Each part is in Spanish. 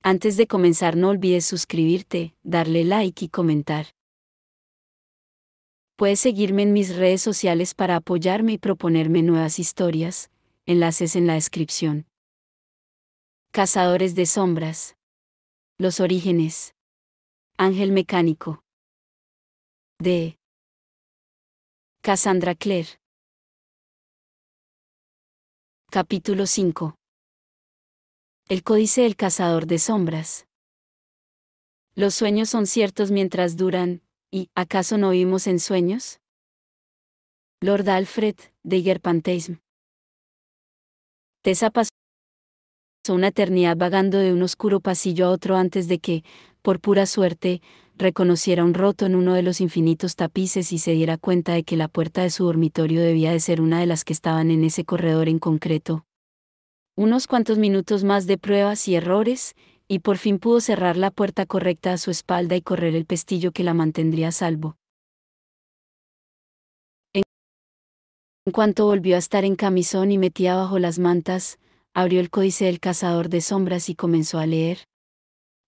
Antes de comenzar no olvides suscribirte, darle like y comentar. Puedes seguirme en mis redes sociales para apoyarme y proponerme nuevas historias, enlaces en la descripción. Cazadores de sombras. Los orígenes. Ángel mecánico. De Cassandra Clare. Capítulo 5. El códice del cazador de sombras. Los sueños son ciertos mientras duran, ¿y acaso no vivimos en sueños? Lord Alfred, de Yerpantheism. Tessa pasó una eternidad vagando de un oscuro pasillo a otro antes de que, por pura suerte, reconociera un roto en uno de los infinitos tapices y se diera cuenta de que la puerta de su dormitorio debía de ser una de las que estaban en ese corredor en concreto. Unos cuantos minutos más de pruebas y errores, y por fin pudo cerrar la puerta correcta a su espalda y correr el pestillo que la mantendría a salvo. En cuanto volvió a estar en camisón y metida bajo las mantas, abrió el códice del cazador de sombras y comenzó a leer.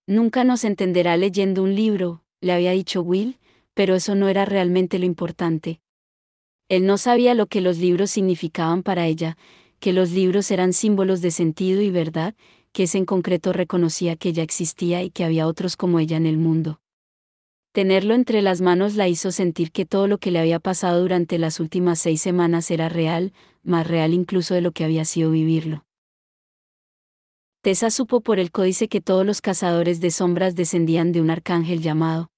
Nunca nos entenderá leyendo un libro, le había dicho Will, pero eso no era realmente lo importante. Él no sabía lo que los libros significaban para ella, que los libros eran símbolos de sentido y verdad, que ese en concreto reconocía que ella existía y que había otros como ella en el mundo. Tenerlo entre las manos la hizo sentir que todo lo que le había pasado durante las últimas 6 semanas era real, más real incluso de lo que había sido vivirlo. Tessa supo por el códice que todos los cazadores de sombras descendían de un arcángel llamado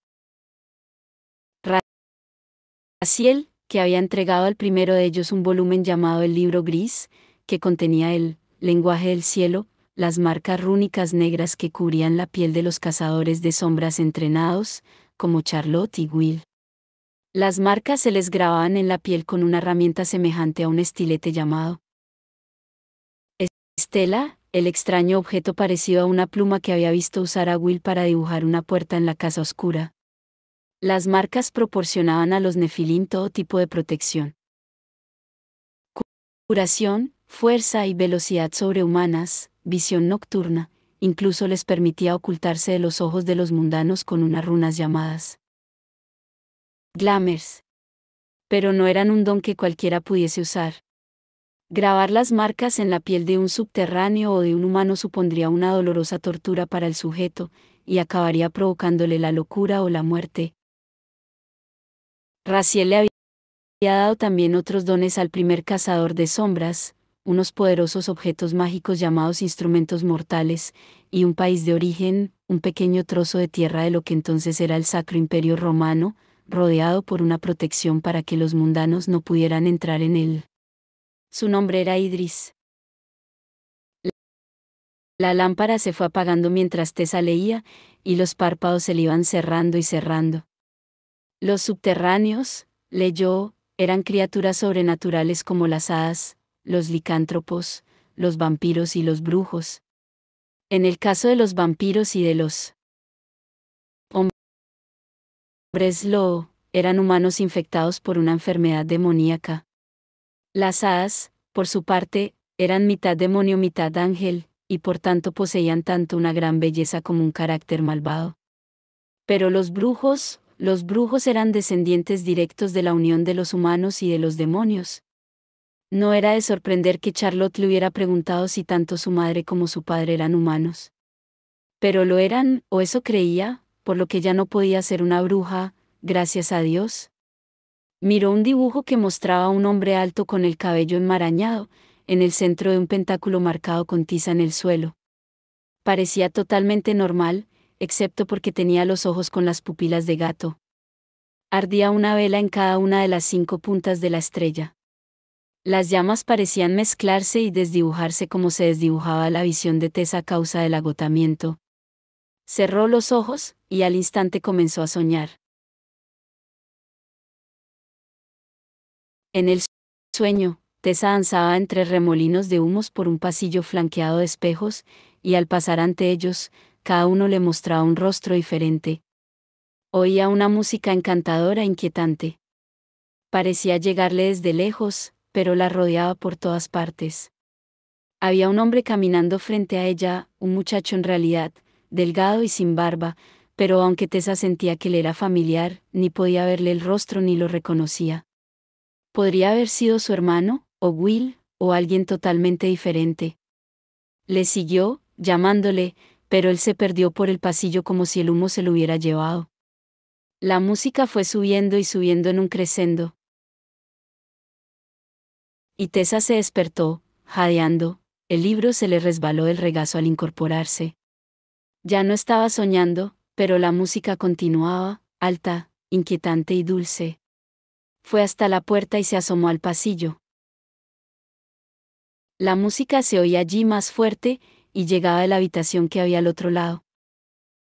Raziel, que había entregado al primero de ellos un volumen llamado el Libro Gris, que contenía el lenguaje del cielo, las marcas rúnicas negras que cubrían la piel de los cazadores de sombras entrenados, como Charlotte y Will. Las marcas se les grababan en la piel con una herramienta semejante a un estilete llamado Estela, el extraño objeto parecido a una pluma que había visto usar a Will para dibujar una puerta en la casa oscura. Las marcas proporcionaban a los Nefilim todo tipo de protección. Curación, fuerza y velocidad sobrehumanas, visión nocturna, incluso les permitía ocultarse de los ojos de los mundanos con unas runas llamadas Glamours. Pero no eran un don que cualquiera pudiese usar. Grabar las marcas en la piel de un subterráneo o de un humano supondría una dolorosa tortura para el sujeto, y acabaría provocándole la locura o la muerte. Raziel le había dado también otros dones al primer cazador de sombras, unos poderosos objetos mágicos llamados instrumentos mortales, y un país de origen, un pequeño trozo de tierra de lo que entonces era el Sacro Imperio Romano, rodeado por una protección para que los mundanos no pudieran entrar en él. Su nombre era Idris. La lámpara se fue apagando mientras Tessa leía, y los párpados se le iban cerrando y cerrando. Los subterráneos, leyó, eran criaturas sobrenaturales como las hadas, los licántropos, los vampiros y los brujos. En el caso de los vampiros y de los hombres lobo, eran humanos infectados por una enfermedad demoníaca. Las hadas, por su parte, eran mitad demonio mitad ángel, y por tanto poseían tanto una gran belleza como un carácter malvado. Pero los brujos eran descendientes directos de la unión de los humanos y de los demonios. No era de sorprender que Charlotte le hubiera preguntado si tanto su madre como su padre eran humanos. Pero lo eran, o eso creía, por lo que ya no podía ser una bruja, gracias a Dios. Miró un dibujo que mostraba a un hombre alto con el cabello enmarañado, en el centro de un pentáculo marcado con tiza en el suelo. Parecía totalmente normal, excepto porque tenía los ojos con las pupilas de gato. Ardía una vela en cada una de las 5 puntas de la estrella. Las llamas parecían mezclarse y desdibujarse como se desdibujaba la visión de Tessa a causa del agotamiento. Cerró los ojos, y al instante comenzó a soñar. En el sueño, Tessa danzaba entre remolinos de humos por un pasillo flanqueado de espejos, y al pasar ante ellos, cada uno le mostraba un rostro diferente. Oía una música encantadora e inquietante. Parecía llegarle desde lejos, pero la rodeaba por todas partes. Había un hombre caminando frente a ella, un muchacho en realidad, delgado y sin barba, pero aunque Tessa sentía que le era familiar, ni podía verle el rostro ni lo reconocía. Podría haber sido su hermano, o Will, o alguien totalmente diferente. Le siguió, llamándole, pero él se perdió por el pasillo como si el humo se lo hubiera llevado. La música fue subiendo y subiendo en un crescendo. Y Tessa se despertó, jadeando, el libro se le resbaló del regazo al incorporarse. Ya no estaba soñando, pero la música continuaba, alta, inquietante y dulce. Fue hasta la puerta y se asomó al pasillo. La música se oía allí más fuerte, y llegaba de la habitación que había al otro lado.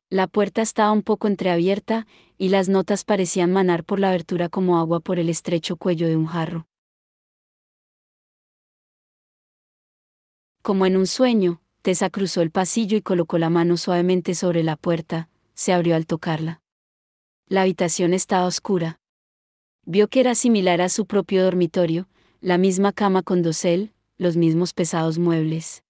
La puerta estaba un poco entreabierta, y las notas parecían manar por la abertura como agua por el estrecho cuello de un jarro. Como en un sueño, Tessa cruzó el pasillo y colocó la mano suavemente sobre la puerta, se abrió al tocarla. La habitación estaba oscura. Vio que era similar a su propio dormitorio, la misma cama con dosel, los mismos pesados muebles.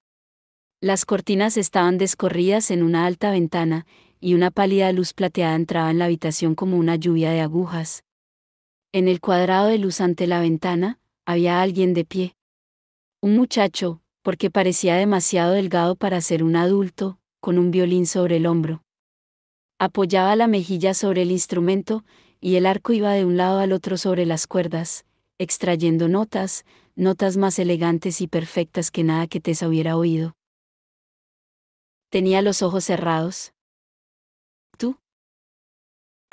Las cortinas estaban descorridas en una alta ventana, y una pálida luz plateada entraba en la habitación como una lluvia de agujas. En el cuadrado de luz ante la ventana, había alguien de pie. Un muchacho, porque parecía demasiado delgado para ser un adulto, con un violín sobre el hombro. Apoyaba la mejilla sobre el instrumento, y el arco iba de un lado al otro sobre las cuerdas, extrayendo notas, notas más elegantes y perfectas que nada que Tessa hubiera oído. Tenía los ojos cerrados. ¿Tú?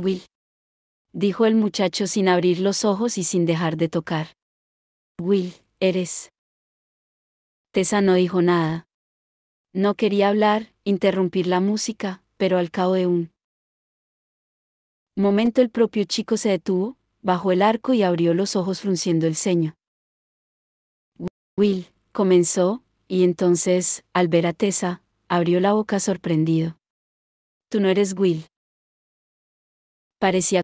Will, dijo el muchacho sin abrir los ojos y sin dejar de tocar. Will, eres. Tessa no dijo nada. No quería hablar, interrumpir la música, pero al cabo de un momento el propio chico se detuvo, bajó el arco y abrió los ojos frunciendo el ceño. Will, comenzó, y entonces, al ver a Tessa, abrió la boca sorprendido. Tú no eres Will. Parecía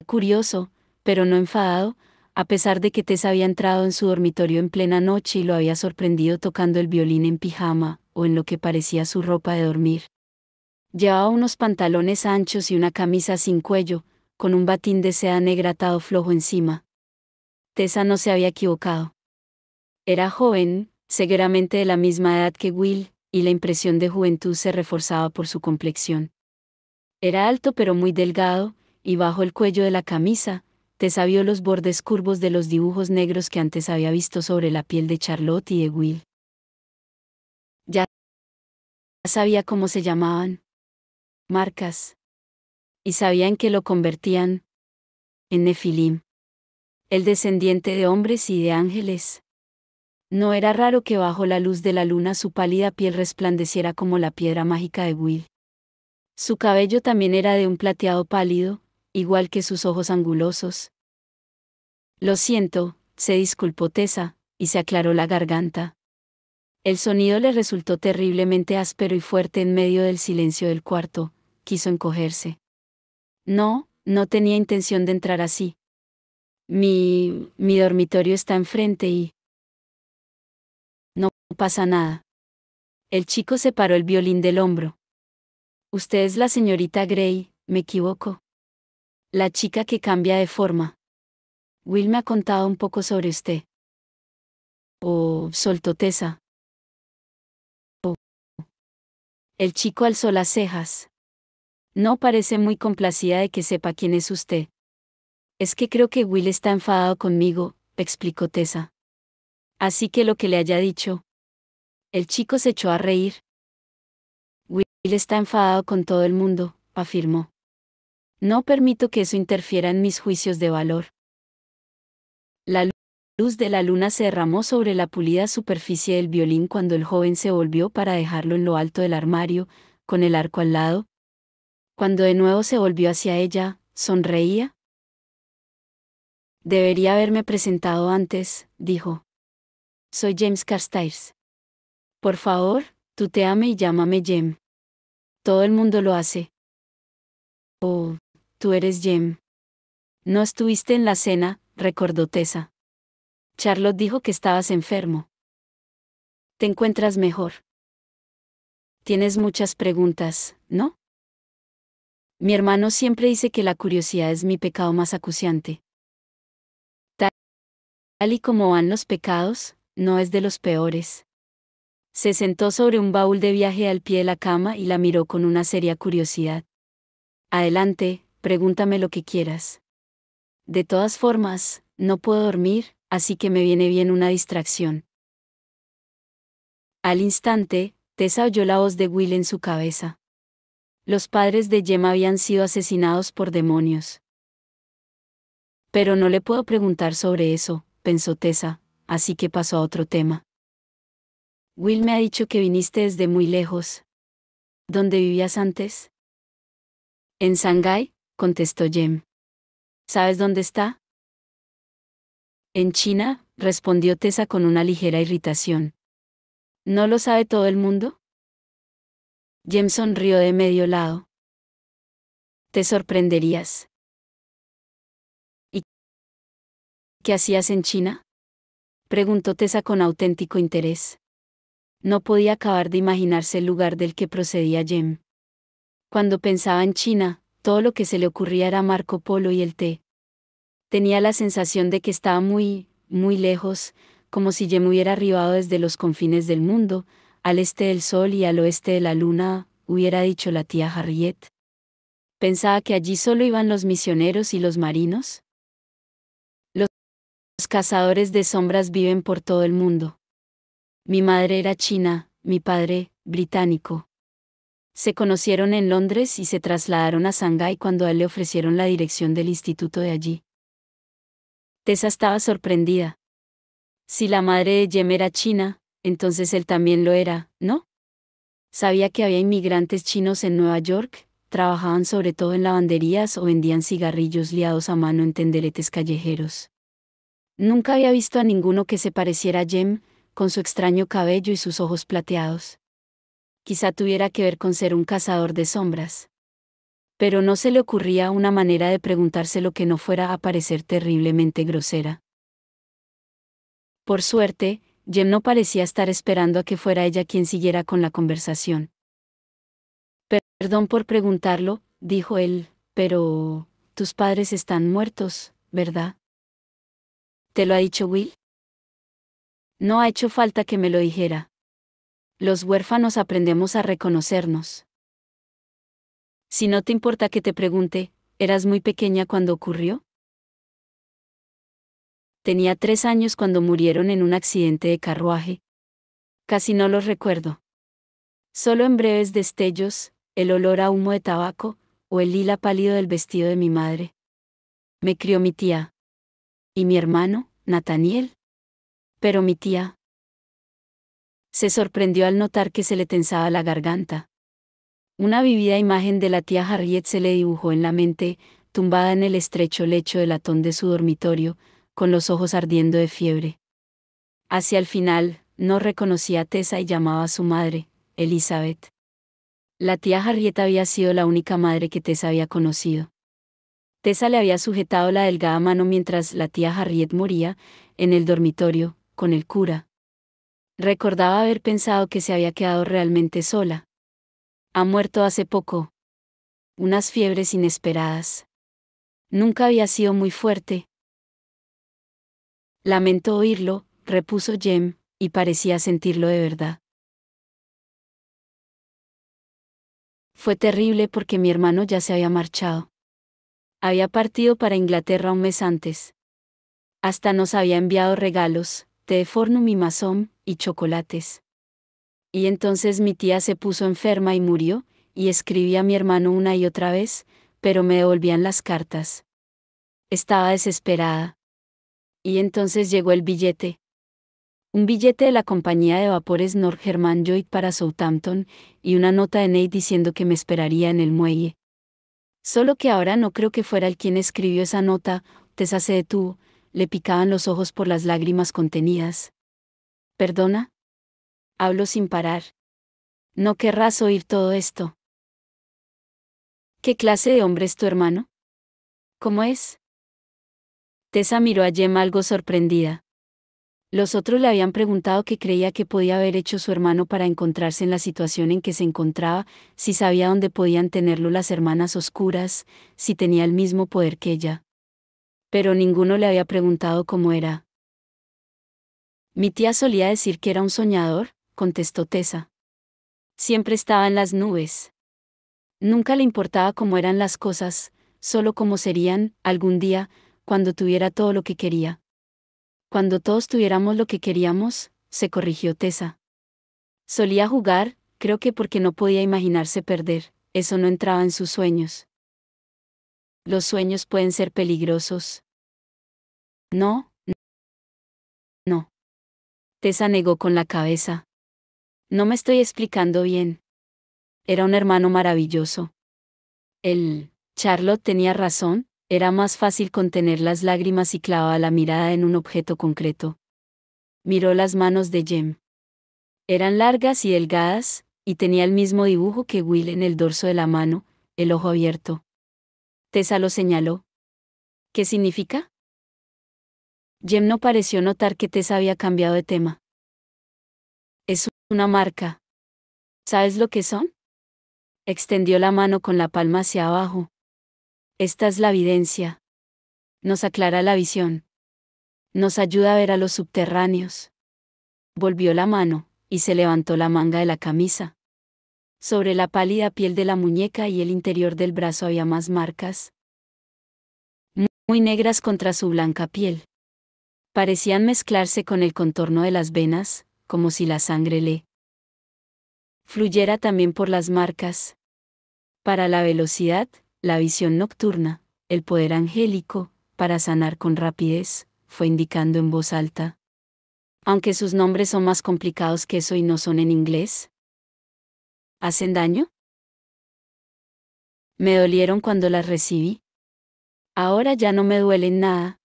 curioso, pero no enfadado, a pesar de que Tessa había entrado en su dormitorio en plena noche y lo había sorprendido tocando el violín en pijama, o en lo que parecía su ropa de dormir. Llevaba unos pantalones anchos y una camisa sin cuello, con un batín de seda negra atado flojo encima. Tessa no se había equivocado. Era joven, seguramente de la misma edad que Will, y la impresión de juventud se reforzaba por su complexión. Era alto pero muy delgado, y bajo el cuello de la camisa, Tessa vio los bordes curvos de los dibujos negros que antes había visto sobre la piel de Charlotte y de Will. Ya sabía cómo se llamaban. Marcas. Y sabía en qué lo convertían. En Nefilim. El descendiente de hombres y de ángeles. No era raro que bajo la luz de la luna su pálida piel resplandeciera como la piedra mágica de Will. Su cabello también era de un plateado pálido, igual que sus ojos angulosos. Lo siento, se disculpó Tessa, y se aclaró la garganta. El sonido le resultó terriblemente áspero y fuerte en medio del silencio del cuarto, quiso encogerse. No, no tenía intención de entrar así. Mi dormitorio está enfrente y... No pasa nada. El chico separó el violín del hombro. Usted es la señorita Gray, ¿me equivoco? La chica que cambia de forma. Will me ha contado un poco sobre usted. Oh, soltó Tessa. Oh. El chico alzó las cejas. No parece muy complacida de que sepa quién es usted. Es que creo que Will está enfadado conmigo, explicó Tessa. Así que lo que le haya dicho. El chico se echó a reír. Will está enfadado con todo el mundo, afirmó. No permito que eso interfiera en mis juicios de valor. La luz de la luna se derramó sobre la pulida superficie del violín cuando el joven se volvió para dejarlo en lo alto del armario, con el arco al lado. Cuando de nuevo se volvió hacia ella, sonreía. Debería haberme presentado antes, dijo. Soy James Carstairs. Por favor, tuteame y llámame Jem. Todo el mundo lo hace. Oh, tú eres Jem. No estuviste en la cena, recordó Tessa. Charlotte dijo que estabas enfermo. ¿Te encuentras mejor? Tienes muchas preguntas, ¿no? Mi hermano siempre dice que la curiosidad es mi pecado más acuciante. Tal y como van los pecados, no es de los peores. Se sentó sobre un baúl de viaje al pie de la cama y la miró con una seria curiosidad. Adelante, pregúntame lo que quieras. De todas formas, no puedo dormir, así que me viene bien una distracción. Al instante, Tessa oyó la voz de Will en su cabeza. Los padres de Jem habían sido asesinados por demonios. Pero no le puedo preguntar sobre eso, pensó Tessa, así que pasó a otro tema. Will me ha dicho que viniste desde muy lejos. ¿Dónde vivías antes? En Shanghái, contestó Jem. ¿Sabes dónde está? En China, respondió Tessa con una ligera irritación. ¿No lo sabe todo el mundo? Jem sonrió de medio lado. Te sorprenderías. ¿Y qué hacías en China? Preguntó Tessa con auténtico interés. No podía acabar de imaginarse el lugar del que procedía Jem. Cuando pensaba en China, todo lo que se le ocurría era Marco Polo y el té. Tenía la sensación de que estaba muy, muy lejos, como si Jem hubiera arribado desde los confines del mundo, al este del sol y al oeste de la luna, hubiera dicho la tía Harriet. Pensaba que allí solo iban los misioneros y los marinos. Los cazadores de sombras viven por todo el mundo. Mi madre era china, mi padre, británico. Se conocieron en Londres y se trasladaron a Shanghái cuando a él le ofrecieron la dirección del instituto de allí. Tessa estaba sorprendida. Si la madre de Jem era china, entonces él también lo era, ¿no? Sabía que había inmigrantes chinos en Nueva York, trabajaban sobre todo en lavanderías o vendían cigarrillos liados a mano en tenderetes callejeros. Nunca había visto a ninguno que se pareciera a Jem, con su extraño cabello y sus ojos plateados. Quizá tuviera que ver con ser un cazador de sombras. Pero no se le ocurría una manera de preguntarse lo que no fuera a parecer terriblemente grosera. Por suerte, Jem no parecía estar esperando a que fuera ella quien siguiera con la conversación. Perdón por preguntarlo, dijo él, pero tus padres están muertos, ¿verdad? ¿Te lo ha dicho Will? No ha hecho falta que me lo dijera. Los huérfanos aprendemos a reconocernos. Si no te importa que te pregunte, ¿eras muy pequeña cuando ocurrió? Tenía 3 años cuando murieron en un accidente de carruaje. Casi no los recuerdo. Solo en breves destellos, el olor a humo de tabaco, o el lila pálido del vestido de mi madre. Me crió mi tía. ¿Y mi hermano, Nathaniel? Pero mi tía. Se sorprendió al notar que se le tensaba la garganta. Una vívida imagen de la tía Harriet se le dibujó en la mente, tumbada en el estrecho lecho de latón de su dormitorio, con los ojos ardiendo de fiebre. Hacia el final, no reconocía a Tessa y llamaba a su madre, Elizabeth. La tía Harriet había sido la única madre que Tessa había conocido. Tessa le había sujetado la delgada mano mientras la tía Harriet moría, en el dormitorio, con el cura. Recordaba haber pensado que se había quedado realmente sola. Ha muerto hace poco. Unas fiebres inesperadas. Nunca había sido muy fuerte. Lamento oírlo, repuso Jem, y parecía sentirlo de verdad. Fue terrible porque mi hermano ya se había marchado. Había partido para Inglaterra un mes antes. Hasta nos había enviado regalos, té de Fornum y Mason, y chocolates. Y entonces mi tía se puso enferma y murió, y escribí a mi hermano una y otra vez, pero me devolvían las cartas. Estaba desesperada. Y entonces llegó el billete. Un billete de la compañía de vapores North Lloyd para Southampton, y una nota de Nate diciendo que me esperaría en el muelle. Solo que ahora no creo que fuera él quien escribió esa nota. Tessa se detuvo, le picaban los ojos por las lágrimas contenidas. ¿Perdona? Hablo sin parar. No querrás oír todo esto. ¿Qué clase de hombre es tu hermano? ¿Cómo es? Tessa miró a Jem algo sorprendida. Los otros le habían preguntado qué creía que podía haber hecho su hermano para encontrarse en la situación en que se encontraba, si sabía dónde podían tenerlo las hermanas oscuras, si tenía el mismo poder que ella. Pero ninguno le había preguntado cómo era. Mi tía solía decir que era un soñador, contestó Tessa. Siempre estaba en las nubes. Nunca le importaba cómo eran las cosas, solo cómo serían, algún día, cuando tuviera todo lo que quería. Cuando todos tuviéramos lo que queríamos, se corrigió Tessa. Solía jugar, creo que porque no podía imaginarse perder, eso no entraba en sus sueños. Los sueños pueden ser peligrosos. No, no. Tessa negó con la cabeza. No me estoy explicando bien. Era un hermano maravilloso. Charlotte tenía razón, era más fácil contener las lágrimas y clavaba la mirada en un objeto concreto. Miró las manos de Jem. Eran largas y delgadas, y tenía el mismo dibujo que Will en el dorso de la mano, el ojo abierto. Tessa lo señaló. ¿Qué significa? Jem no pareció notar que Tessa había cambiado de tema. Es una marca. ¿Sabes lo que son? Extendió la mano con la palma hacia abajo. Esta es la evidencia. Nos aclara la visión. Nos ayuda a ver a los subterráneos. Volvió la mano, y se levantó la manga de la camisa. Sobre la pálida piel de la muñeca y el interior del brazo había más marcas. Muy negras contra su blanca piel. Parecían mezclarse con el contorno de las venas, como si la sangre le fluyera también por las marcas. Para la velocidad, la visión nocturna, el poder angélico, para sanar con rapidez, fue indicando en voz alta. Aunque sus nombres son más complicados que eso y no son en inglés. ¿Hacen daño? Me dolieron cuando las recibí. Ahora ya no me duelen nada.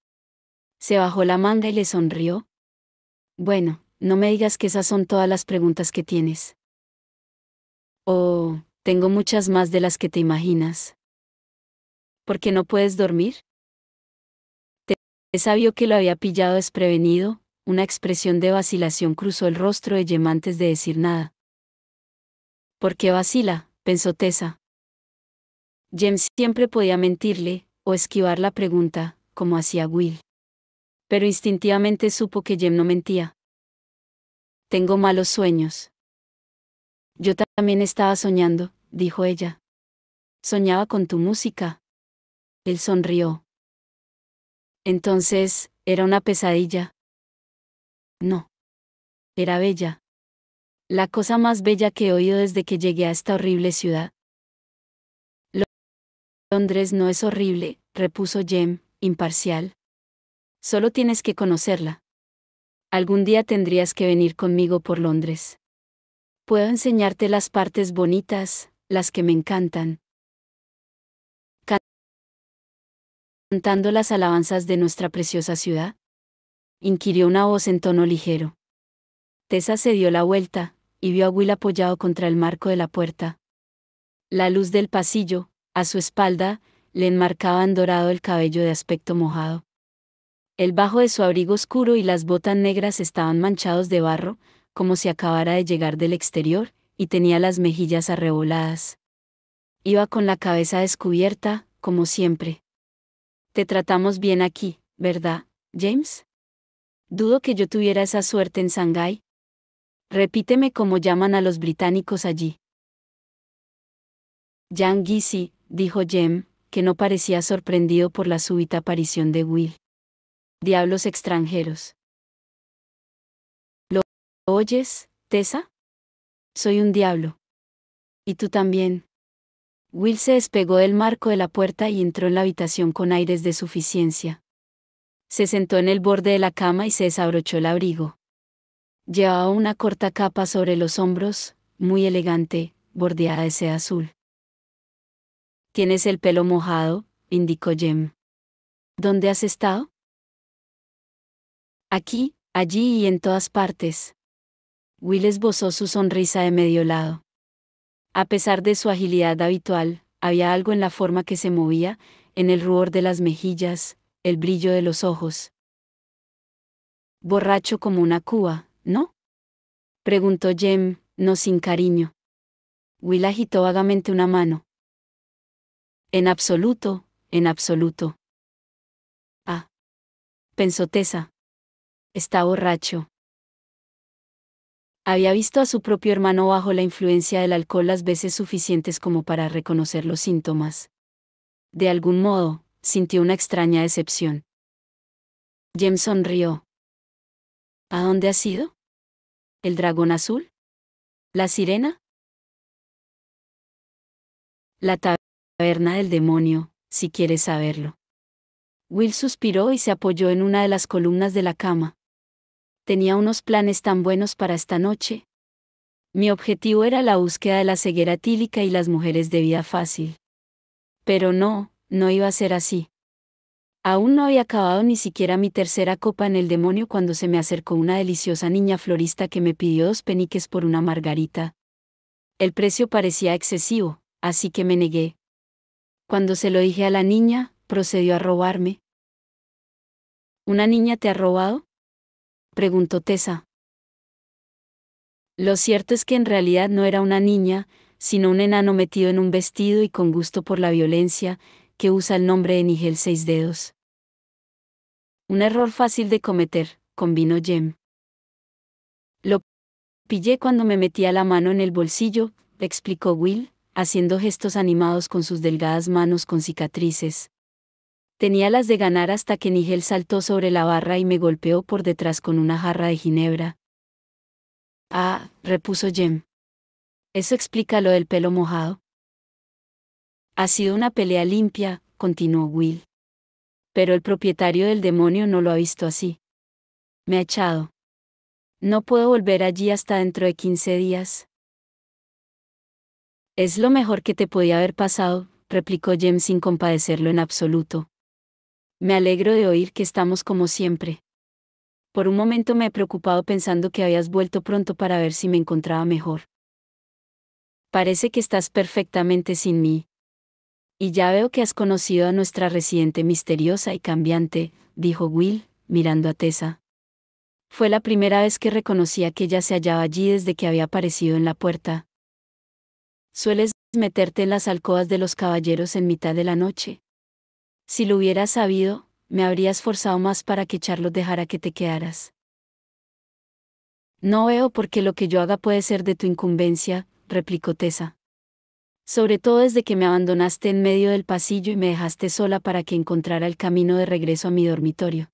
Se bajó la manga y le sonrió. Bueno, no me digas que esas son todas las preguntas que tienes. Oh, tengo muchas más de las que te imaginas. ¿Por qué no puedes dormir? Tessa vio que lo había pillado desprevenido, una expresión de vacilación cruzó el rostro de Jem antes de decir nada. ¿Por qué vacila?, pensó Tessa. Jem siempre podía mentirle, o esquivar la pregunta, como hacía Will. Pero instintivamente supo que Jem no mentía. Tengo malos sueños. Yo también estaba soñando, dijo ella. Soñaba con tu música. Él sonrió. Entonces, ¿era una pesadilla? No. Era bella. La cosa más bella que he oído desde que llegué a esta horrible ciudad. Londres no es horrible, repuso Jem, imparcial. Solo tienes que conocerla. Algún día tendrías que venir conmigo por Londres. Puedo enseñarte las partes bonitas, las que me encantan. ¿Cantando las alabanzas de nuestra preciosa ciudad?, inquirió una voz en tono ligero. Tessa se dio la vuelta, y vio a Will apoyado contra el marco de la puerta. La luz del pasillo, a su espalda, le enmarcaba en dorado el cabello de aspecto mojado. El bajo de su abrigo oscuro y las botas negras estaban manchados de barro, como si acabara de llegar del exterior, y tenía las mejillas arreboladas. Iba con la cabeza descubierta, como siempre. Te tratamos bien aquí, ¿verdad, James? Dudo que yo tuviera esa suerte en Shanghái. Repíteme cómo llaman a los británicos allí. Yang Gisi, dijo Jem, que no parecía sorprendido por la súbita aparición de Will. Diablos extranjeros. ¿Lo oyes, Tessa? Soy un diablo. Y tú también. Will se despegó del marco de la puerta y entró en la habitación con aires de suficiencia. Se sentó en el borde de la cama y se desabrochó el abrigo. Llevaba una corta capa sobre los hombros, muy elegante, bordeada de seda azul. Tienes el pelo mojado, indicó Jem. ¿Dónde has estado? Aquí, allí y en todas partes. Will esbozó su sonrisa de medio lado. A pesar de su agilidad habitual, había algo en la forma que se movía, en el rubor de las mejillas, el brillo de los ojos. Borracho como una cuba, ¿no? Preguntó Jem, no sin cariño. Will agitó vagamente una mano. En absoluto, en absoluto. Ah, pensó Tessa. Está borracho. Había visto a su propio hermano bajo la influencia del alcohol las veces suficientes como para reconocer los síntomas. De algún modo, sintió una extraña decepción. Jem sonrió. ¿A dónde has ido? ¿El dragón azul? ¿La sirena? La taberna del demonio, si quieres saberlo. Will suspiró y se apoyó en una de las columnas de la cama. Tenía unos planes tan buenos para esta noche. Mi objetivo era la búsqueda de la ceguera etílica y las mujeres de vida fácil. Pero no iba a ser así. Aún no había acabado ni siquiera mi tercera copa en el demonio cuando se me acercó una deliciosa niña florista que me pidió 2 peniques por una margarita. El precio parecía excesivo, así que me negué. Cuando se lo dije a la niña, procedió a robarme. ¿Una niña te ha robado?, preguntó Tessa. Lo cierto es que en realidad no era una niña, sino un enano metido en un vestido y con gusto por la violencia, que usa el nombre de Nigel 6 dedos. Un error fácil de cometer, convino Jem. Lo pillé cuando me metía la mano en el bolsillo, explicó Will, haciendo gestos animados con sus delgadas manos con cicatrices. Tenía las de ganar hasta que Nigel saltó sobre la barra y me golpeó por detrás con una jarra de ginebra. Ah, repuso Jem. Eso explica lo del pelo mojado. Ha sido una pelea limpia, continuó Will. Pero el propietario del demonio no lo ha visto así. Me ha echado. No puedo volver allí hasta dentro de 15 días. Es lo mejor que te podía haber pasado, replicó Jem sin compadecerlo en absoluto. Me alegro de oír que estamos como siempre. Por un momento me he preocupado pensando que habías vuelto pronto para ver si me encontraba mejor. Parece que estás perfectamente sin mí. Y ya veo que has conocido a nuestra residente misteriosa y cambiante, dijo Will, mirando a Tessa. Fue la primera vez que reconocía que ella se hallaba allí desde que había aparecido en la puerta. Sueles meterte en las alcobas de los caballeros en mitad de la noche. Si lo hubieras sabido, me habrías forzado más para que Charlotte dejara que te quedaras. No veo por qué lo que yo haga puede ser de tu incumbencia, replicó Tessa. Sobre todo desde que me abandonaste en medio del pasillo y me dejaste sola para que encontrara el camino de regreso a mi dormitorio.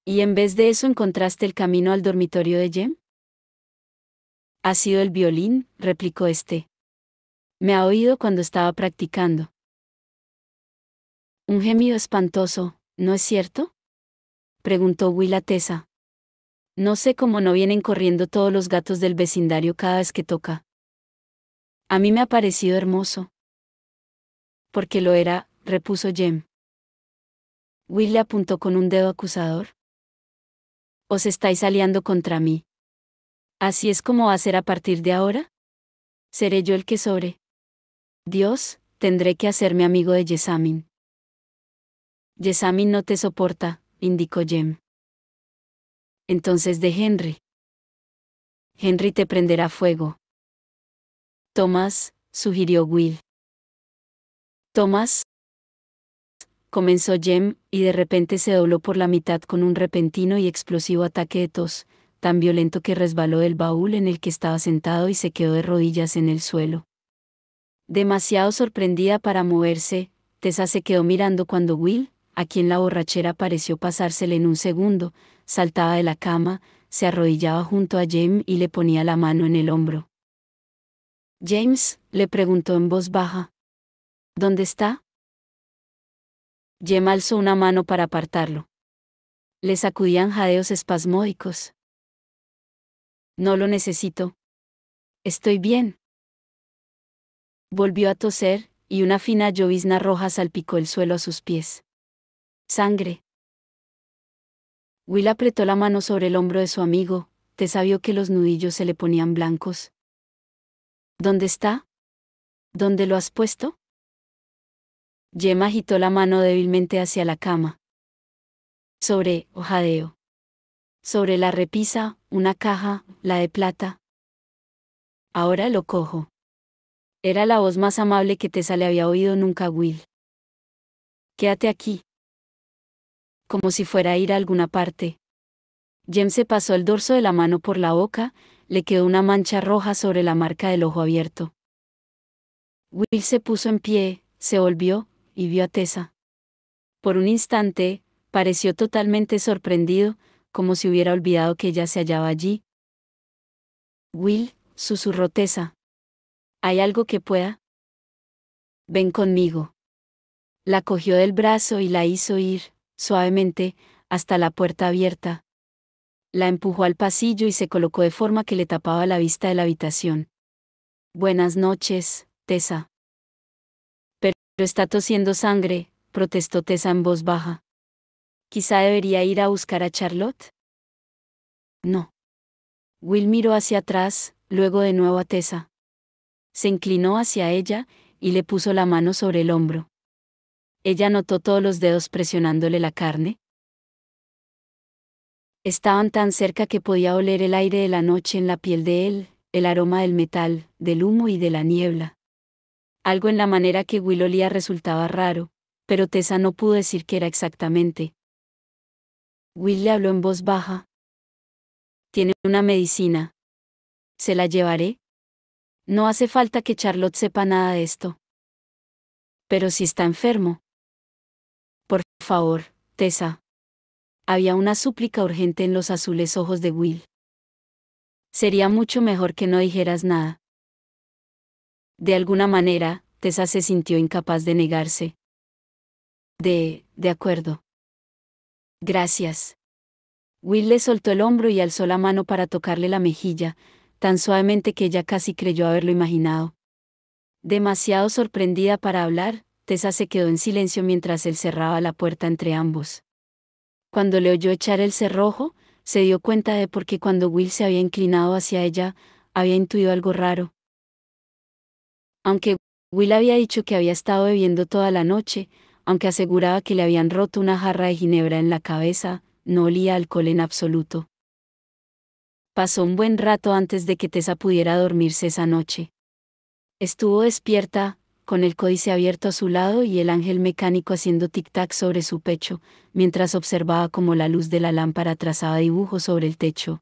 ¿Y en vez de eso encontraste el camino al dormitorio de Jem? Ha sido el violín, replicó este. Me ha oído cuando estaba practicando. Un gemido espantoso, ¿no es cierto?, preguntó Will a Tessa. No sé cómo no vienen corriendo todos los gatos del vecindario cada vez que toca. A mí me ha parecido hermoso. Porque lo era, repuso Jem. Will le apuntó con un dedo acusador. ¿Os estáis aliando contra mí? ¿Así es como va a ser a partir de ahora? ¿Seré yo el que sobre? Dios, tendré que hacerme amigo de Jessamine. Jessamine no te soporta, indicó Jem. Entonces de Henry. Henry te prenderá fuego. Tomás, sugirió Will. Tomás, comenzó Jem, y de repente se dobló por la mitad con un repentino y explosivo ataque de tos, tan violento que resbaló del baúl en el que estaba sentado y se quedó de rodillas en el suelo. Demasiado sorprendida para moverse, Tessa se quedó mirando cuando Will, a quien la borrachera pareció pasársele en un segundo, saltaba de la cama, se arrodillaba junto a Jem y le ponía la mano en el hombro. James, le preguntó en voz baja. ¿Dónde está? Jem alzó una mano para apartarlo. Le sacudían jadeos espasmódicos. No lo necesito. Estoy bien. Volvió a toser, y una fina llovizna roja salpicó el suelo a sus pies. Sangre. Will apretó la mano sobre el hombro de su amigo, Tessa vio que los nudillos se le ponían blancos. ¿Dónde está? ¿Dónde lo has puesto? Jem agitó la mano débilmente hacia la cama. Sobre, o jadeo. Sobre la repisa, una caja, la de plata. Ahora lo cojo. Era la voz más amable que Tessa le había oído nunca a Will. Quédate aquí. Como si fuera a ir a alguna parte. James se pasó el dorso de la mano por la boca, le quedó una mancha roja sobre la marca del ojo abierto. Will se puso en pie, se volvió, y vio a Tessa. Por un instante, pareció totalmente sorprendido, como si hubiera olvidado que ella se hallaba allí. Will, susurró Tessa. ¿Hay algo que pueda? Ven conmigo. La cogió del brazo y la hizo ir, suavemente, hasta la puerta abierta. La empujó al pasillo y se colocó de forma que le tapaba la vista de la habitación. Buenas noches, Tessa. Pero está tosiendo sangre, protestó Tessa en voz baja. ¿Quizá debería ir a buscar a Charlotte? No. Will miró hacia atrás, luego de nuevo a Tessa. Se inclinó hacia ella, y le puso la mano sobre el hombro. Ella notó todos los dedos presionándole la carne. Estaban tan cerca que podía oler el aire de la noche en la piel de él, el aroma del metal, del humo y de la niebla. Algo en la manera que Will olía resultaba raro, pero Tessa no pudo decir qué era exactamente. Will le habló en voz baja. Tiene una medicina. ¿Se la llevaré? No hace falta que Charlotte sepa nada de esto. Pero si está enfermo. Por favor, Tessa. Había una súplica urgente en los azules ojos de Will. Sería mucho mejor que no dijeras nada. De alguna manera, Tessa se sintió incapaz de negarse. De acuerdo. Gracias. Will le soltó el hombro y alzó la mano para tocarle la mejilla, tan suavemente que ella casi creyó haberlo imaginado. Demasiado sorprendida para hablar, Tessa se quedó en silencio mientras él cerraba la puerta entre ambos. Cuando le oyó echar el cerrojo, se dio cuenta de por qué cuando Will se había inclinado hacia ella, había intuido algo raro. Aunque Will había dicho que había estado bebiendo toda la noche, aunque aseguraba que le habían roto una jarra de ginebra en la cabeza, no olía alcohol en absoluto. Pasó un buen rato antes de que Tessa pudiera dormirse esa noche. Estuvo despierta, con el códice abierto a su lado y el ángel mecánico haciendo tic-tac sobre su pecho, mientras observaba cómo la luz de la lámpara trazaba dibujos sobre el techo.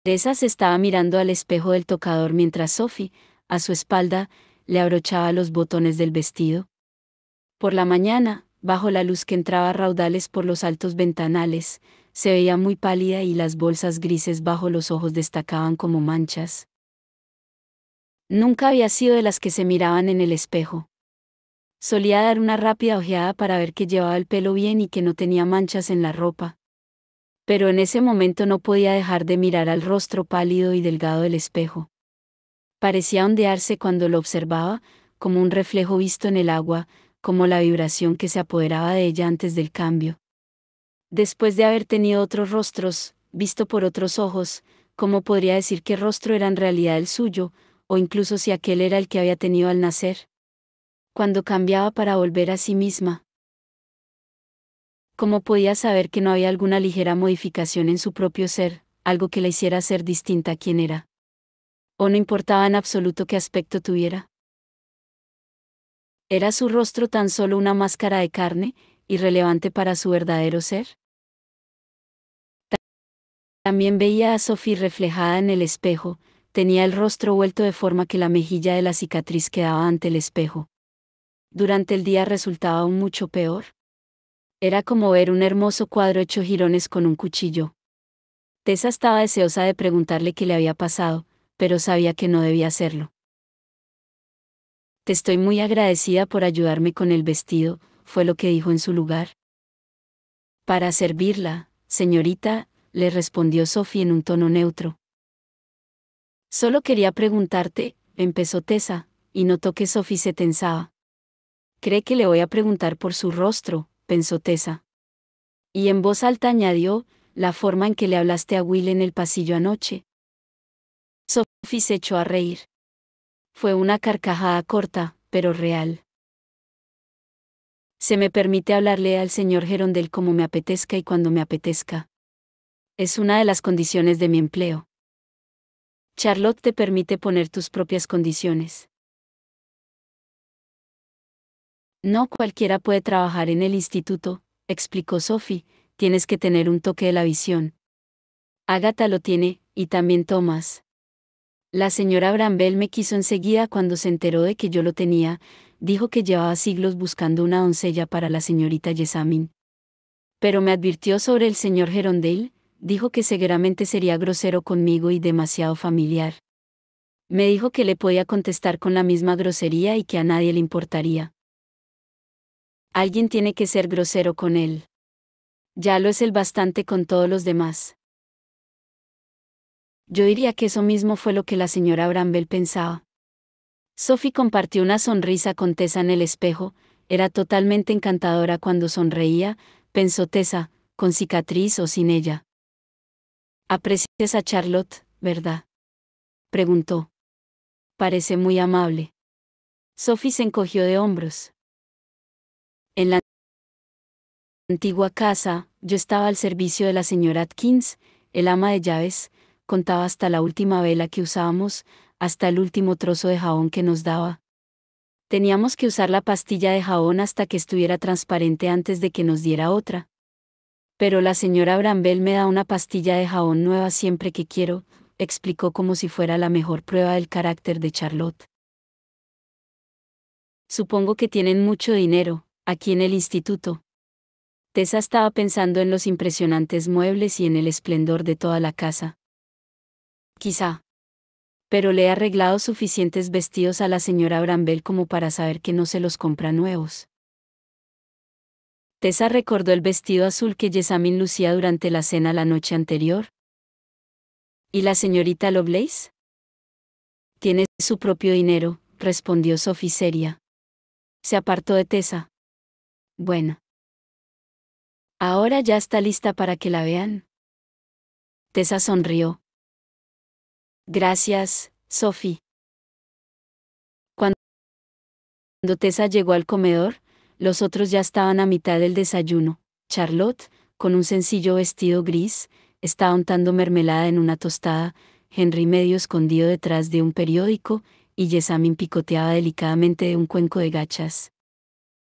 Teresa se estaba mirando al espejo del tocador mientras Sophie, a su espalda, le abrochaba los botones del vestido. Por la mañana, bajo la luz que entraba a raudales por los altos ventanales, se veía muy pálida y las bolsas grises bajo los ojos destacaban como manchas. Nunca había sido de las que se miraban en el espejo. Solía dar una rápida ojeada para ver que llevaba el pelo bien y que no tenía manchas en la ropa. Pero en ese momento no podía dejar de mirar al rostro pálido y delgado del espejo. Parecía ondearse cuando lo observaba, como un reflejo visto en el agua, como la vibración que se apoderaba de ella antes del cambio. Después de haber tenido otros rostros, visto por otros ojos, ¿cómo podría decir qué rostro era en realidad el suyo, o incluso si aquel era el que había tenido al nacer? Cuando cambiaba para volver a sí misma. ¿Cómo podía saber que no había alguna ligera modificación en su propio ser, algo que la hiciera ser distinta a quien era? ¿O no importaba en absoluto qué aspecto tuviera? ¿Era su rostro tan solo una máscara de carne, irrelevante para su verdadero ser? También veía a Sophie reflejada en el espejo, tenía el rostro vuelto de forma que la mejilla de la cicatriz quedaba ante el espejo. Durante el día resultaba aún mucho peor. Era como ver un hermoso cuadro hecho jirones con un cuchillo. Tessa estaba deseosa de preguntarle qué le había pasado, pero sabía que no debía hacerlo. Te estoy muy agradecida por ayudarme con el vestido, fue lo que dijo en su lugar. Para servirla, señorita, le respondió Sophie en un tono neutro. Solo quería preguntarte, empezó Tessa, y notó que Sophie se tensaba. Cree que le voy a preguntar por su rostro, pensó Tessa. Y en voz alta añadió, la forma en que le hablaste a Will en el pasillo anoche. Sophie se echó a reír. Fue una carcajada corta, pero real. Se me permite hablarle al señor Gerondel como me apetezca y cuando me apetezca. Es una de las condiciones de mi empleo. Charlotte te permite poner tus propias condiciones. No cualquiera puede trabajar en el instituto, explicó Sophie, tienes que tener un toque de la visión. Agatha lo tiene, y también Thomas. La señora Bramwell me quiso enseguida cuando se enteró de que yo lo tenía, dijo que llevaba siglos buscando una doncella para la señorita Jessamine. Pero me advirtió sobre el señor Gerondale, dijo que seguramente sería grosero conmigo y demasiado familiar. Me dijo que le podía contestar con la misma grosería y que a nadie le importaría. Alguien tiene que ser grosero con él. Ya lo es el bastante con todos los demás. Yo diría que eso mismo fue lo que la señora Bramwell pensaba. Sophie compartió una sonrisa con Tessa en el espejo, era totalmente encantadora cuando sonreía, pensó Tessa, con cicatriz o sin ella. ¿Aprecias a Charlotte, verdad? Preguntó. Parece muy amable. Sophie se encogió de hombros. En la antigua casa, yo estaba al servicio de la señora Atkins, el ama de llaves, contaba hasta la última vela que usábamos, hasta el último trozo de jabón que nos daba. Teníamos que usar la pastilla de jabón hasta que estuviera transparente antes de que nos diera otra. Pero la señora Bramwell me da una pastilla de jabón nueva siempre que quiero, explicó como si fuera la mejor prueba del carácter de Charlotte. Supongo que tienen mucho dinero, aquí en el instituto. Tessa estaba pensando en los impresionantes muebles y en el esplendor de toda la casa. Quizá. Pero le he arreglado suficientes vestidos a la señora Bramwell como para saber que no se los compra nuevos. Tessa recordó el vestido azul que Jessamine lucía durante la cena la noche anterior. ¿Y la señorita Lovelace? Tiene su propio dinero, respondió Sophie seria. Se apartó de Tessa. Bueno. Ahora ya está lista para que la vean. Tessa sonrió. Gracias, Sophie. Cuando Tessa llegó al comedor, los otros ya estaban a mitad del desayuno. Charlotte, con un sencillo vestido gris, estaba untando mermelada en una tostada, Henry medio escondido detrás de un periódico, y Jessamine picoteaba delicadamente de un cuenco de gachas.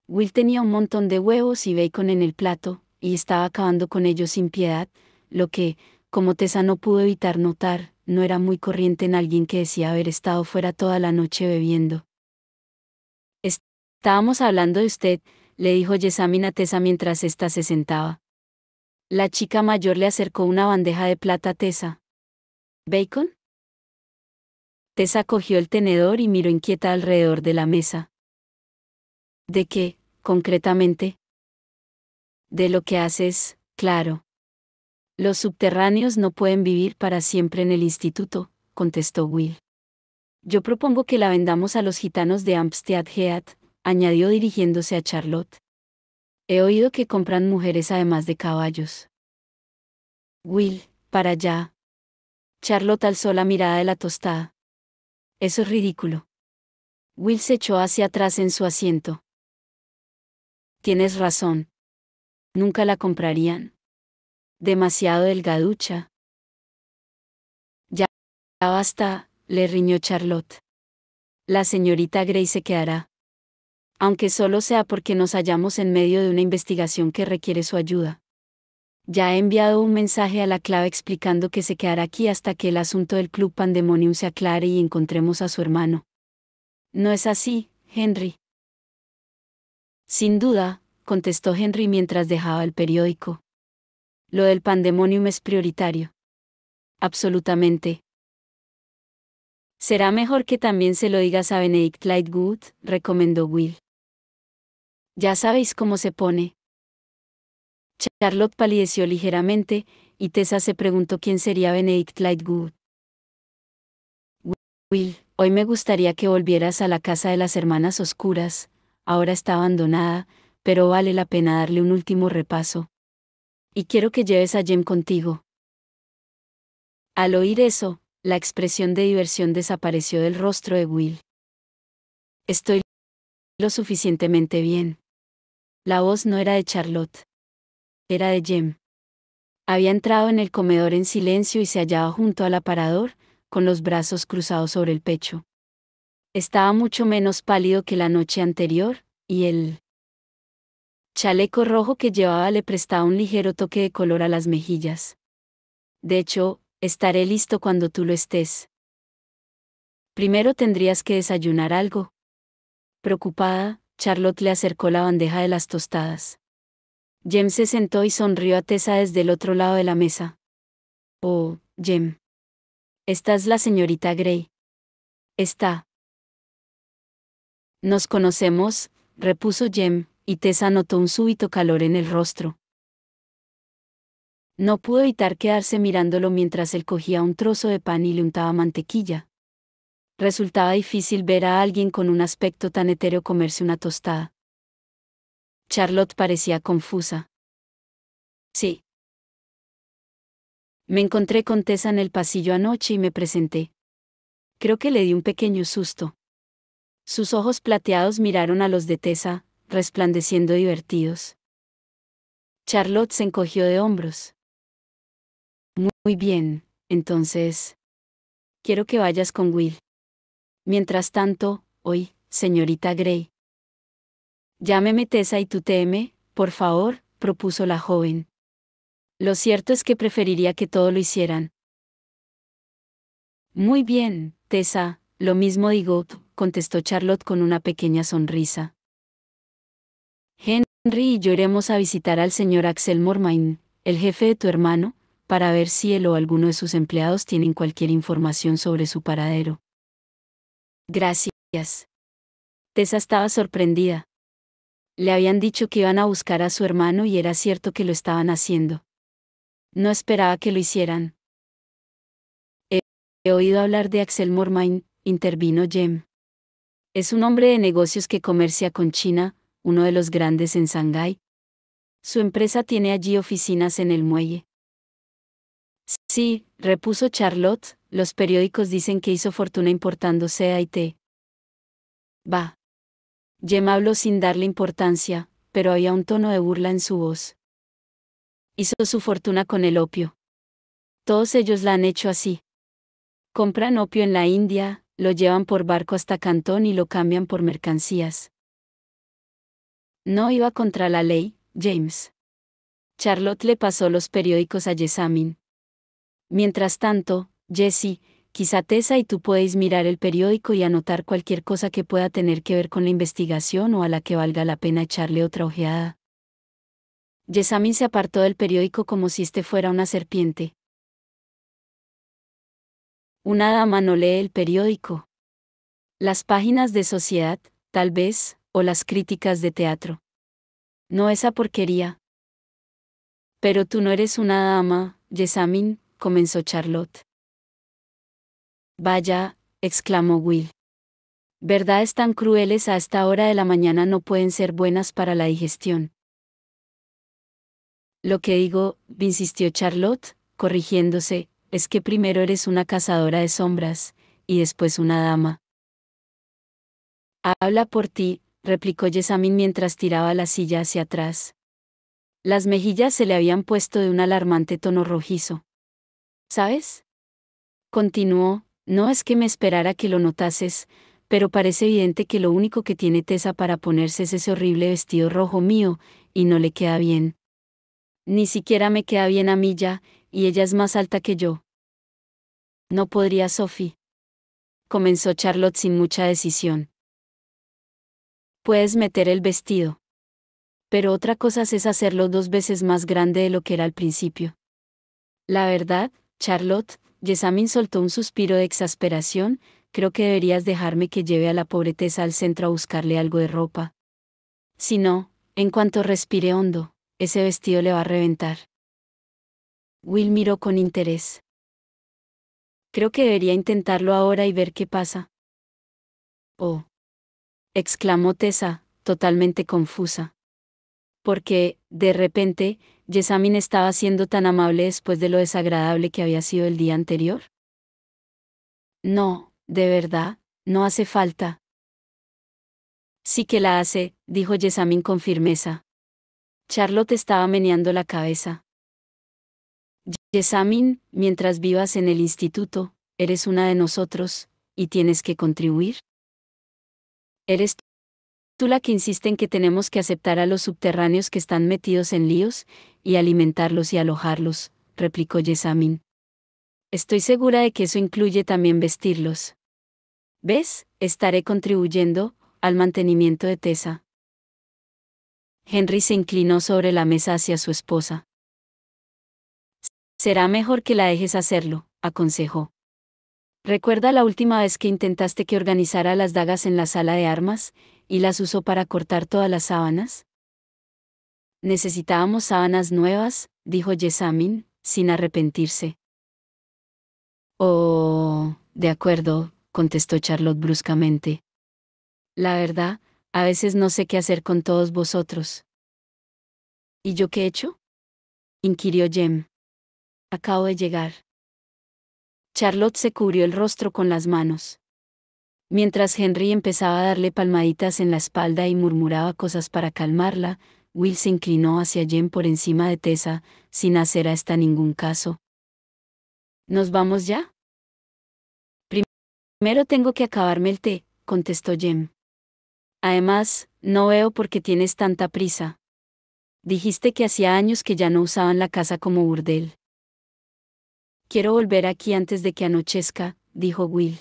Will tenía un montón de huevos y bacon en el plato, y estaba acabando con ellos sin piedad, lo que, como Tessa no pudo evitar notar, no era muy corriente en alguien que decía haber estado fuera toda la noche bebiendo. Estábamos hablando de usted, le dijo Jessamine a Tessa mientras ésta se sentaba. La chica mayor le acercó una bandeja de plata a Tessa. ¿Bacon? Tessa cogió el tenedor y miró inquieta alrededor de la mesa. ¿De qué, concretamente? De lo que haces, claro. Los subterráneos no pueden vivir para siempre en el instituto, contestó Will. Yo propongo que la vendamos a los gitanos de Hampstead Heath, añadió dirigiéndose a Charlotte. He oído que compran mujeres además de caballos. Will, para allá. Charlotte alzó la mirada de la tostada. Eso es ridículo. Will se echó hacia atrás en su asiento. Tienes razón. Nunca la comprarían. Demasiado delgaducha. Ya basta, le riñó Charlotte. La señorita Gray se quedará. Aunque solo sea porque nos hallamos en medio de una investigación que requiere su ayuda. Ya he enviado un mensaje a la clave explicando que se quedará aquí hasta que el asunto del Club Pandemonium se aclare y encontremos a su hermano. ¿No es así, Henry? Sin duda, contestó Henry mientras dejaba el periódico. Lo del Pandemonium es prioritario. Absolutamente. Será mejor que también se lo digas a Benedict Lightwood, recomendó Will. Ya sabéis cómo se pone. Charlotte palideció ligeramente, y Tessa se preguntó quién sería Benedict Lightwood. Will, hoy me gustaría que volvieras a la casa de las hermanas oscuras, ahora está abandonada, pero vale la pena darle un último repaso. Y quiero que lleves a Jem contigo. Al oír eso, la expresión de diversión desapareció del rostro de Will. Estoy lo suficientemente bien. La voz no era de Charlotte. Era de Jem. Había entrado en el comedor en silencio y se hallaba junto al aparador, con los brazos cruzados sobre el pecho. Estaba mucho menos pálido que la noche anterior, y el chaleco rojo que llevaba le prestaba un ligero toque de color a las mejillas. De hecho, estaré listo cuando tú lo estés. Primero tendrías que desayunar algo. Preocupada, Charlotte le acercó la bandeja de las tostadas. Jem se sentó y sonrió a Tessa desde el otro lado de la mesa. Oh, Jem. Esta es la señorita Gray. Está. Nos conocemos, repuso Jem, y Tessa notó un súbito calor en el rostro. No pudo evitar quedarse mirándolo mientras él cogía un trozo de pan y le untaba mantequilla. Resultaba difícil ver a alguien con un aspecto tan etéreo comerse una tostada. Charlotte parecía confusa. Sí. Me encontré con Tessa en el pasillo anoche y me presenté. Creo que le di un pequeño susto. Sus ojos plateados miraron a los de Tessa, resplandeciendo divertidos. Charlotte se encogió de hombros. Muy bien, entonces. Quiero que vayas con Will. Mientras tanto, hoy, señorita Gray. Llámeme Tessa y tú teme, por favor, propuso la joven. Lo cierto es que preferiría que todo lo hicieran. Muy bien, Tessa, lo mismo digo, contestó Charlotte con una pequeña sonrisa. Henry y yo iremos a visitar al señor Axel Mormain, el jefe de tu hermano, para ver si él o alguno de sus empleados tienen cualquier información sobre su paradero. Gracias. Tessa estaba sorprendida. Le habían dicho que iban a buscar a su hermano y era cierto que lo estaban haciendo. No esperaba que lo hicieran. He oído hablar de Axel Mormain, intervino Jem. Es un hombre de negocios que comercia con China, uno de los grandes en Shanghái. Su empresa tiene allí oficinas en el muelle. Sí, repuso Charlotte, los periódicos dicen que hizo fortuna importando seda y té. Va. Jem habló sin darle importancia, pero había un tono de burla en su voz. Hizo su fortuna con el opio. Todos ellos la han hecho así. Compran opio en la India, lo llevan por barco hasta Cantón y lo cambian por mercancías. No iba contra la ley, James. Charlotte le pasó los periódicos a Jessamine. Mientras tanto, Jessie, quizá Tessa y tú podéis mirar el periódico y anotar cualquier cosa que pueda tener que ver con la investigación o a la que valga la pena echarle otra ojeada. Jessamine se apartó del periódico como si este fuera una serpiente. Una dama no lee el periódico. Las páginas de sociedad, tal vez, o las críticas de teatro. No esa porquería. Pero tú no eres una dama, Jessamine, comenzó Charlotte. Vaya, exclamó Will. Verdades tan crueles a esta hora de la mañana no pueden ser buenas para la digestión. Lo que digo, insistió Charlotte, corrigiéndose, es que primero eres una cazadora de sombras, y después una dama. Habla por ti, replicó Jessamine mientras tiraba la silla hacia atrás. Las mejillas se le habían puesto de un alarmante tono rojizo. ¿Sabes? Continuó, no es que me esperara que lo notases, pero parece evidente que lo único que tiene Tessa para ponerse es ese horrible vestido rojo mío, y no le queda bien. Ni siquiera me queda bien a mí ya, y ella es más alta que yo. No podría, Sophie. Comenzó Charlotte sin mucha decisión. Puedes meter el vestido. Pero otra cosa es hacerlo 2 veces más grande de lo que era al principio. La verdad, Charlotte, Jessamine soltó un suspiro de exasperación, creo que deberías dejarme que lleve a la pobre Tessa al centro a buscarle algo de ropa. Si no, en cuanto respire hondo, ese vestido le va a reventar. Will miró con interés. Creo que debería intentarlo ahora y ver qué pasa. Oh, exclamó Tessa, totalmente confusa. Porque, de repente, Jessamine estaba siendo tan amable después de lo desagradable que había sido el día anterior. No, de verdad, no hace falta. Sí que la hace, dijo Jessamine con firmeza. Charlotte estaba meneando la cabeza. Jessamine, mientras vivas en el instituto, eres una de nosotros, y tienes que contribuir. Eres tú la que insiste en que tenemos que aceptar a los subterráneos que están metidos en líos, y alimentarlos y alojarlos, replicó Jessamine. Estoy segura de que eso incluye también vestirlos. ¿Ves? Estaré contribuyendo al mantenimiento de Tessa. Henry se inclinó sobre la mesa hacia su esposa. Será mejor que la dejes hacerlo, aconsejó. ¿Recuerda la última vez que intentaste que organizara las dagas en la sala de armas, y las usó para cortar todas las sábanas? Necesitábamos sábanas nuevas, dijo Jessamine, sin arrepentirse. Oh, de acuerdo, contestó Charlotte bruscamente. La verdad, a veces no sé qué hacer con todos vosotros. ¿Y yo qué he hecho? Inquirió Jem. Acabo de llegar. Charlotte se cubrió el rostro con las manos. Mientras Henry empezaba a darle palmaditas en la espalda y murmuraba cosas para calmarla, Will se inclinó hacia Jem por encima de Tessa, sin hacer a esta ningún caso. ¿Nos vamos ya? Primero tengo que acabarme el té, contestó Jem. Además, no veo por qué tienes tanta prisa. Dijiste que hacía años que ya no usaban la casa como burdel. Quiero volver aquí antes de que anochezca, dijo Will.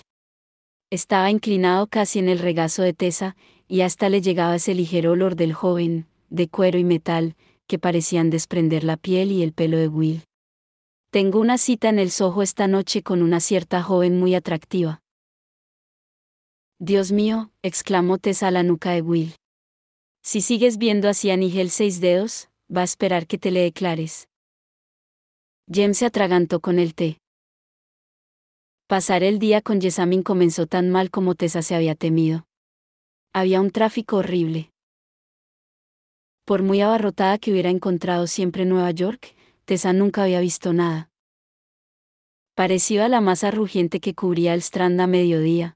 Estaba inclinado casi en el regazo de Tessa, y hasta le llegaba ese ligero olor del joven, de cuero y metal, que parecían desprender la piel y el pelo de Will. Tengo una cita en el Soho esta noche con una cierta joven muy atractiva. Dios mío, exclamó Tessa a la nuca de Will. Si sigues viendo así a Nigel 6 dedos, va a esperar que te le declares. Jem se atragantó con el té. Pasar el día con Jessamine comenzó tan mal como Tessa se había temido. Había un tráfico horrible. Por muy abarrotada que hubiera encontrado siempre Nueva York, Tessa nunca había visto nada parecido a la masa rugiente que cubría el Strand a mediodía.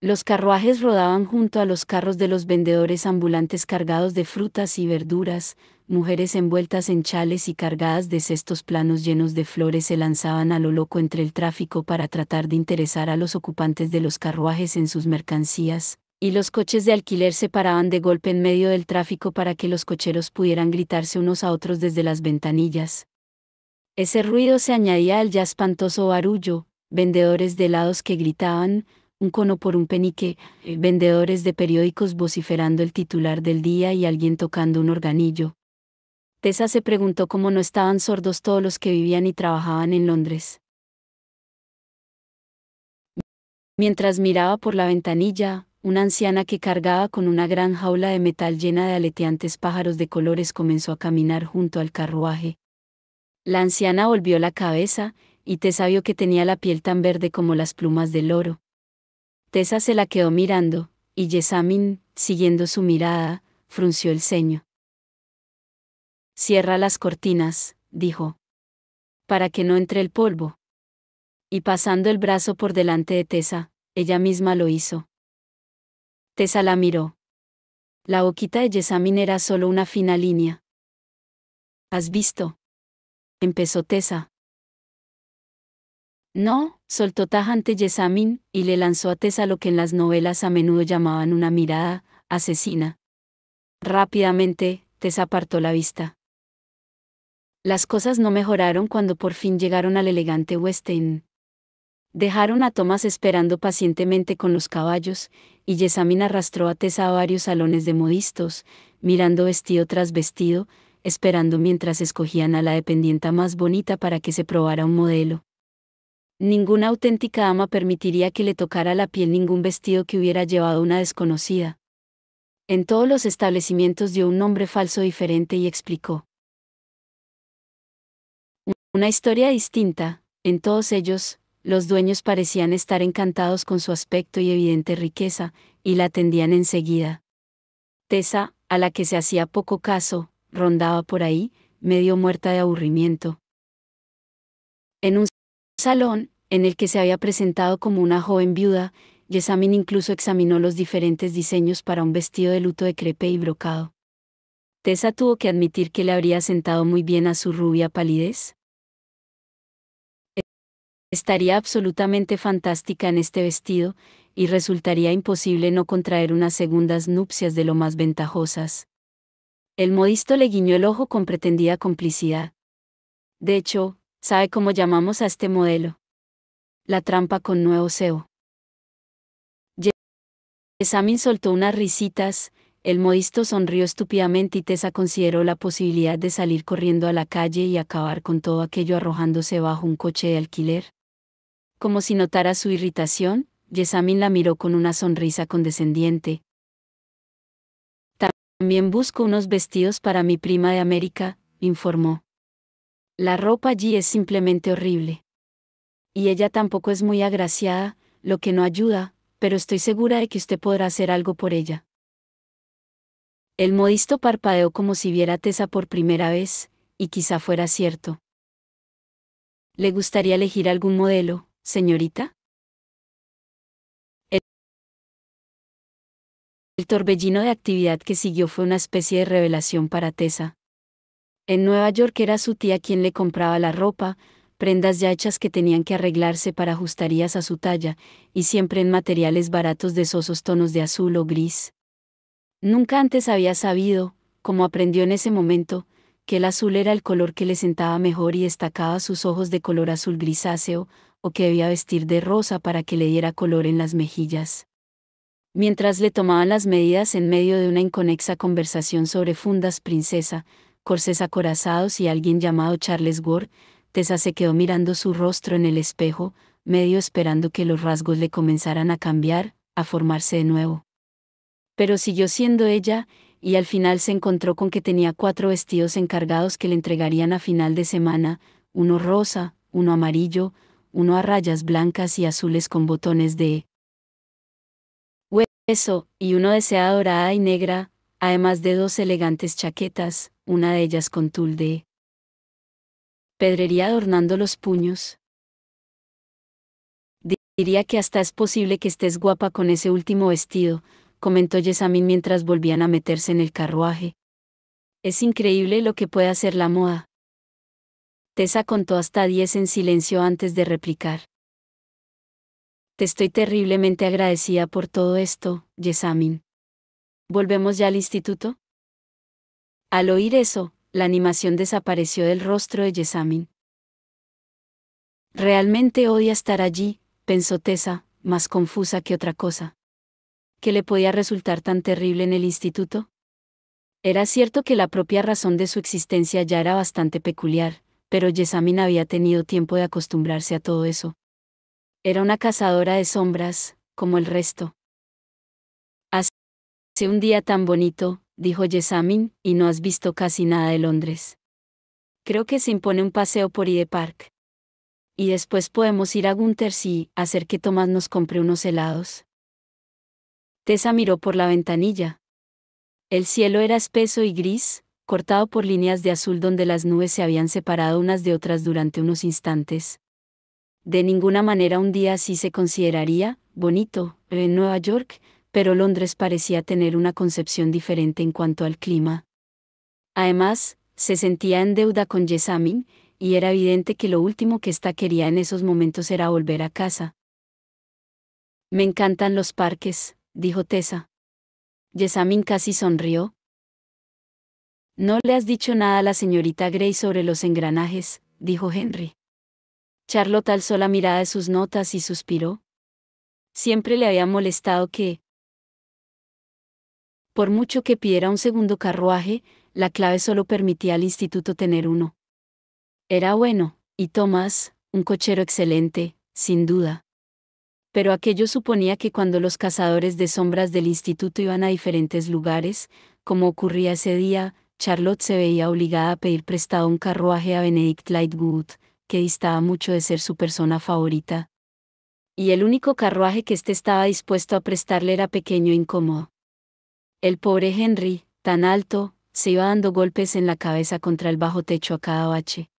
Los carruajes rodaban junto a los carros de los vendedores ambulantes cargados de frutas y verduras, mujeres envueltas en chales y cargadas de cestos planos llenos de flores se lanzaban a lo loco entre el tráfico para tratar de interesar a los ocupantes de los carruajes en sus mercancías, y los coches de alquiler se paraban de golpe en medio del tráfico para que los cocheros pudieran gritarse unos a otros desde las ventanillas. Ese ruido se añadía al ya espantoso barullo, vendedores de helados que gritaban, un cono por un penique, vendedores de periódicos vociferando el titular del día y alguien tocando un organillo. Tessa se preguntó cómo no estaban sordos todos los que vivían y trabajaban en Londres. Mientras miraba por la ventanilla, una anciana que cargaba con una gran jaula de metal llena de aleteantes pájaros de colores comenzó a caminar junto al carruaje. La anciana volvió la cabeza, y Tessa vio que tenía la piel tan verde como las plumas del loro. Tessa se la quedó mirando, y Jessamine, siguiendo su mirada, frunció el ceño. Cierra las cortinas, dijo. Para que no entre el polvo. Y pasando el brazo por delante de Tessa, ella misma lo hizo. Tessa la miró. La boquita de Jessamine era solo una fina línea. ¿Has visto? Empezó Tessa. No, soltó tajante Jessamine, y le lanzó a Tessa lo que en las novelas a menudo llamaban una mirada asesina. Rápidamente, Tessa apartó la vista. Las cosas no mejoraron cuando por fin llegaron al elegante West End. Dejaron a Thomas esperando pacientemente con los caballos, y Jessamine arrastró a Tessa a varios salones de modistos, mirando vestido tras vestido, esperando mientras escogían a la dependienta más bonita para que se probara un modelo. Ninguna auténtica ama permitiría que le tocara la piel ningún vestido que hubiera llevado una desconocida. En todos los establecimientos dio un nombre falso diferente y explicó. Una historia distinta, en todos ellos, los dueños parecían estar encantados con su aspecto y evidente riqueza, y la atendían enseguida. Tessa, a la que se hacía poco caso, rondaba por ahí, medio muerta de aburrimiento. En un salón, en el que se había presentado como una joven viuda, Jessamine incluso examinó los diferentes diseños para un vestido de luto de crepe y brocado. Tessa tuvo que admitir que le habría sentado muy bien a su rubia palidez. Estaría absolutamente fantástica en este vestido, y resultaría imposible no contraer unas segundas nupcias de lo más ventajosas. El modisto le guiñó el ojo con pretendida complicidad. De hecho, ¿sabe cómo llamamos a este modelo? La trampa con nuevo cebo. Jessamine soltó unas risitas, el modisto sonrió estúpidamente y Tessa consideró la posibilidad de salir corriendo a la calle y acabar con todo aquello arrojándose bajo un coche de alquiler. Como si notara su irritación, Jessamine la miró con una sonrisa condescendiente. También busco unos vestidos para mi prima de América, informó. La ropa allí es simplemente horrible. Y ella tampoco es muy agraciada, lo que no ayuda, pero estoy segura de que usted podrá hacer algo por ella. El modisto parpadeó como si viera a Tessa por primera vez, y quizá fuera cierto. ¿Le gustaría elegir algún modelo, señorita? El torbellino de actividad que siguió fue una especie de revelación para Tessa. En Nueva York era su tía quien le compraba la ropa, prendas ya hechas que tenían que arreglarse para ajustarías a su talla, y siempre en materiales baratos de sosos tonos de azul o gris. Nunca antes había sabido, como aprendió en ese momento, que el azul era el color que le sentaba mejor y destacaba sus ojos de color azul grisáceo, o que debía vestir de rosa para que le diera color en las mejillas. Mientras le tomaban las medidas en medio de una inconexa conversación sobre fundas princesa, corsés acorazados y alguien llamado Charles Ward, Tessa se quedó mirando su rostro en el espejo, medio esperando que los rasgos le comenzaran a cambiar, a formarse de nuevo. Pero siguió siendo ella, y al final se encontró con que tenía 4 vestidos encargados que le entregarían a final de semana, uno rosa, uno amarillo, uno a rayas blancas y azules con botones de hueso, y uno de seda dorada y negra, además de 2 elegantes chaquetas, una de ellas con tul de pedrería adornando los puños. Diría que hasta es posible que estés guapa con ese último vestido, comentó Jessamine mientras volvían a meterse en el carruaje. Es increíble lo que puede hacer la moda. Tessa contó hasta 10 en silencio antes de replicar. Te estoy terriblemente agradecida por todo esto, Jessamine. ¿Volvemos ya al instituto? Al oír eso, la animación desapareció del rostro de Jessamine. Realmente odia estar allí, pensó Tessa, más confusa que otra cosa. ¿Qué le podía resultar tan terrible en el instituto? Era cierto que la propia razón de su existencia ya era bastante peculiar, pero Jessamine había tenido tiempo de acostumbrarse a todo eso. Era una cazadora de sombras, como el resto. Hace un día tan bonito, dijo Jessamine, y no has visto casi nada de Londres. Creo que se impone un paseo por Hyde Park. Y después podemos ir a Gunther's y hacer que Thomas nos compre unos helados. Tessa miró por la ventanilla. El cielo era espeso y gris, cortado por líneas de azul donde las nubes se habían separado unas de otras durante unos instantes. De ninguna manera un día así se consideraría bonito en Nueva York, pero Londres parecía tener una concepción diferente en cuanto al clima. Además, se sentía en deuda con Jessamine, y era evidente que lo último que ésta quería en esos momentos era volver a casa. Me encantan los parques, dijo Tessa. Jessamine casi sonrió. No le has dicho nada a la señorita Gray sobre los engranajes, dijo Henry. Charlotte alzó la mirada de sus notas y suspiró. Siempre le había molestado que, por mucho que pidiera un segundo carruaje, la clave solo permitía al instituto tener uno. Era bueno, y Thomas, un cochero excelente, sin duda. Pero aquello suponía que cuando los cazadores de sombras del instituto iban a diferentes lugares, como ocurría ese día, Charlotte se veía obligada a pedir prestado un carruaje a Benedict Lightwood, que distaba mucho de ser su persona favorita. Y el único carruaje que éste estaba dispuesto a prestarle era pequeño e incómodo. El pobre Henry, tan alto, se iba dando golpes en la cabeza contra el bajo techo a cada bache.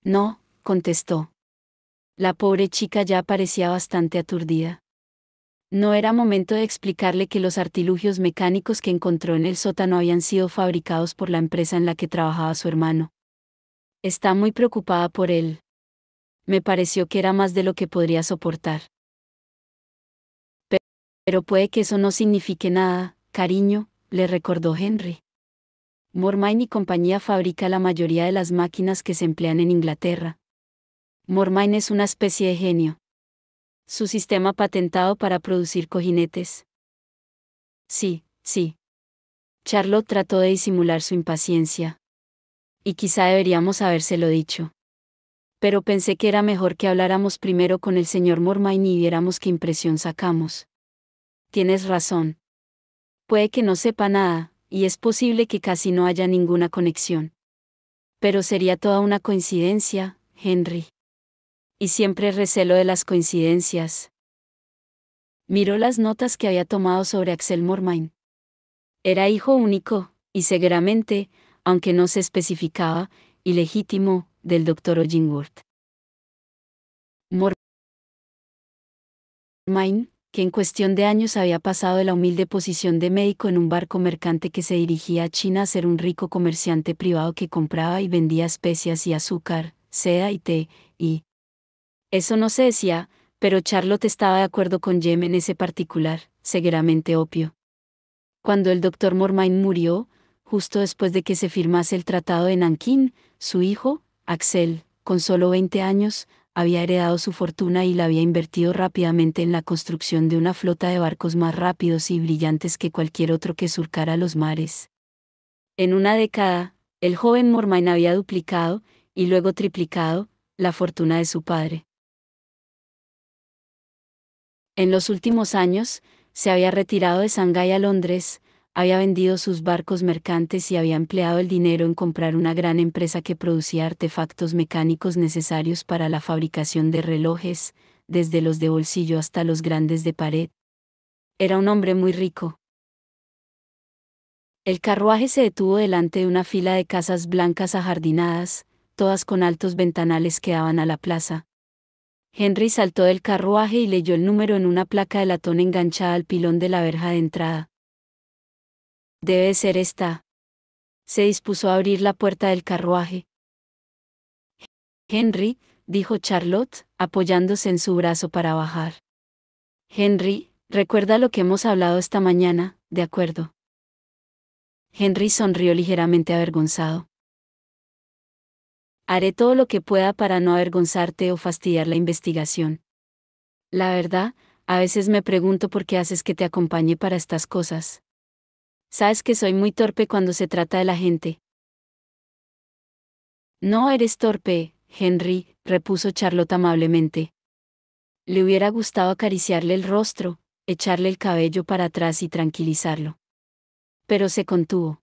No, contestó. La pobre chica ya parecía bastante aturdida. No era momento de explicarle que los artilugios mecánicos que encontró en el sótano habían sido fabricados por la empresa en la que trabajaba su hermano. Está muy preocupada por él. Me pareció que era más de lo que podría soportar. Pero puede que eso no signifique nada, cariño, le recordó Henry. Mormain y compañía fabrica la mayoría de las máquinas que se emplean en Inglaterra. Mormain es una especie de genio. Su sistema patentado para producir cojinetes. Sí, sí. Charlotte trató de disimular su impaciencia. Y quizá deberíamos habérselo dicho. Pero pensé que era mejor que habláramos primero con el señor Mormain y viéramos qué impresión sacamos. Tienes razón. Puede que no sepa nada, y es posible que casi no haya ninguna conexión. Pero sería toda una coincidencia, Henry. Y siempre recelo de las coincidencias. Miró las notas que había tomado sobre Axel Mormain. Era hijo único, y seguramente, aunque no se especificaba, ilegítimo, del Dr. Ollingworth. Mormain, que en cuestión de años había pasado de la humilde posición de médico en un barco mercante que se dirigía a China a ser un rico comerciante privado que compraba y vendía especias y azúcar, seda y té, y... Eso no se decía, pero Charlotte estaba de acuerdo con Jem en ese particular, seguramente opio. Cuando el doctor Mormain murió, justo después de que se firmase el tratado de Nankín, su hijo, Axel, con solo 20 años, había heredado su fortuna y la había invertido rápidamente en la construcción de una flota de barcos más rápidos y brillantes que cualquier otro que surcara los mares. En una década, el joven Mormain había duplicado, y luego triplicado, la fortuna de su padre. En los últimos años, se había retirado de Shanghái a Londres, había vendido sus barcos mercantes y había empleado el dinero en comprar una gran empresa que producía artefactos mecánicos necesarios para la fabricación de relojes, desde los de bolsillo hasta los grandes de pared. Era un hombre muy rico. El carruaje se detuvo delante de una fila de casas blancas ajardinadas, todas con altos ventanales que daban a la plaza. Henry saltó del carruaje y leyó el número en una placa de latón enganchada al pilón de la verja de entrada. Debe ser esta. Se dispuso a abrir la puerta del carruaje. Henry, dijo Charlotte, apoyándose en su brazo para bajar. Henry, recuerda lo que hemos hablado esta mañana, ¿de acuerdo? Henry sonrió ligeramente avergonzado. Haré todo lo que pueda para no avergonzarte o fastidiar la investigación. La verdad, a veces me pregunto por qué haces que te acompañe para estas cosas. Sabes que soy muy torpe cuando se trata de la gente. No eres torpe, Henry, repuso Charlotte amablemente. Le hubiera gustado acariciarle el rostro, echarle el cabello para atrás y tranquilizarlo. Pero se contuvo.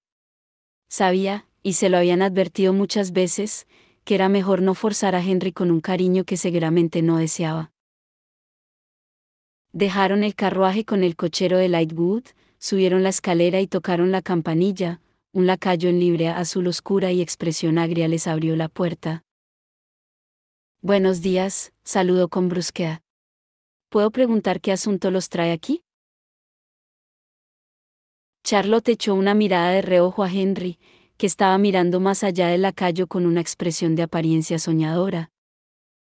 Sabía, y se lo habían advertido muchas veces, que era mejor no forzar a Henry con un cariño que seguramente no deseaba. Dejaron el carruaje con el cochero de Lightwood, subieron la escalera y tocaron la campanilla. Un lacayo en librea azul oscura y expresión agria les abrió la puerta. Buenos días, saludó con brusquedad. ¿Puedo preguntar qué asunto los trae aquí? Charlotte echó una mirada de reojo a Henry, que estaba mirando más allá del lacayo con una expresión de apariencia soñadora.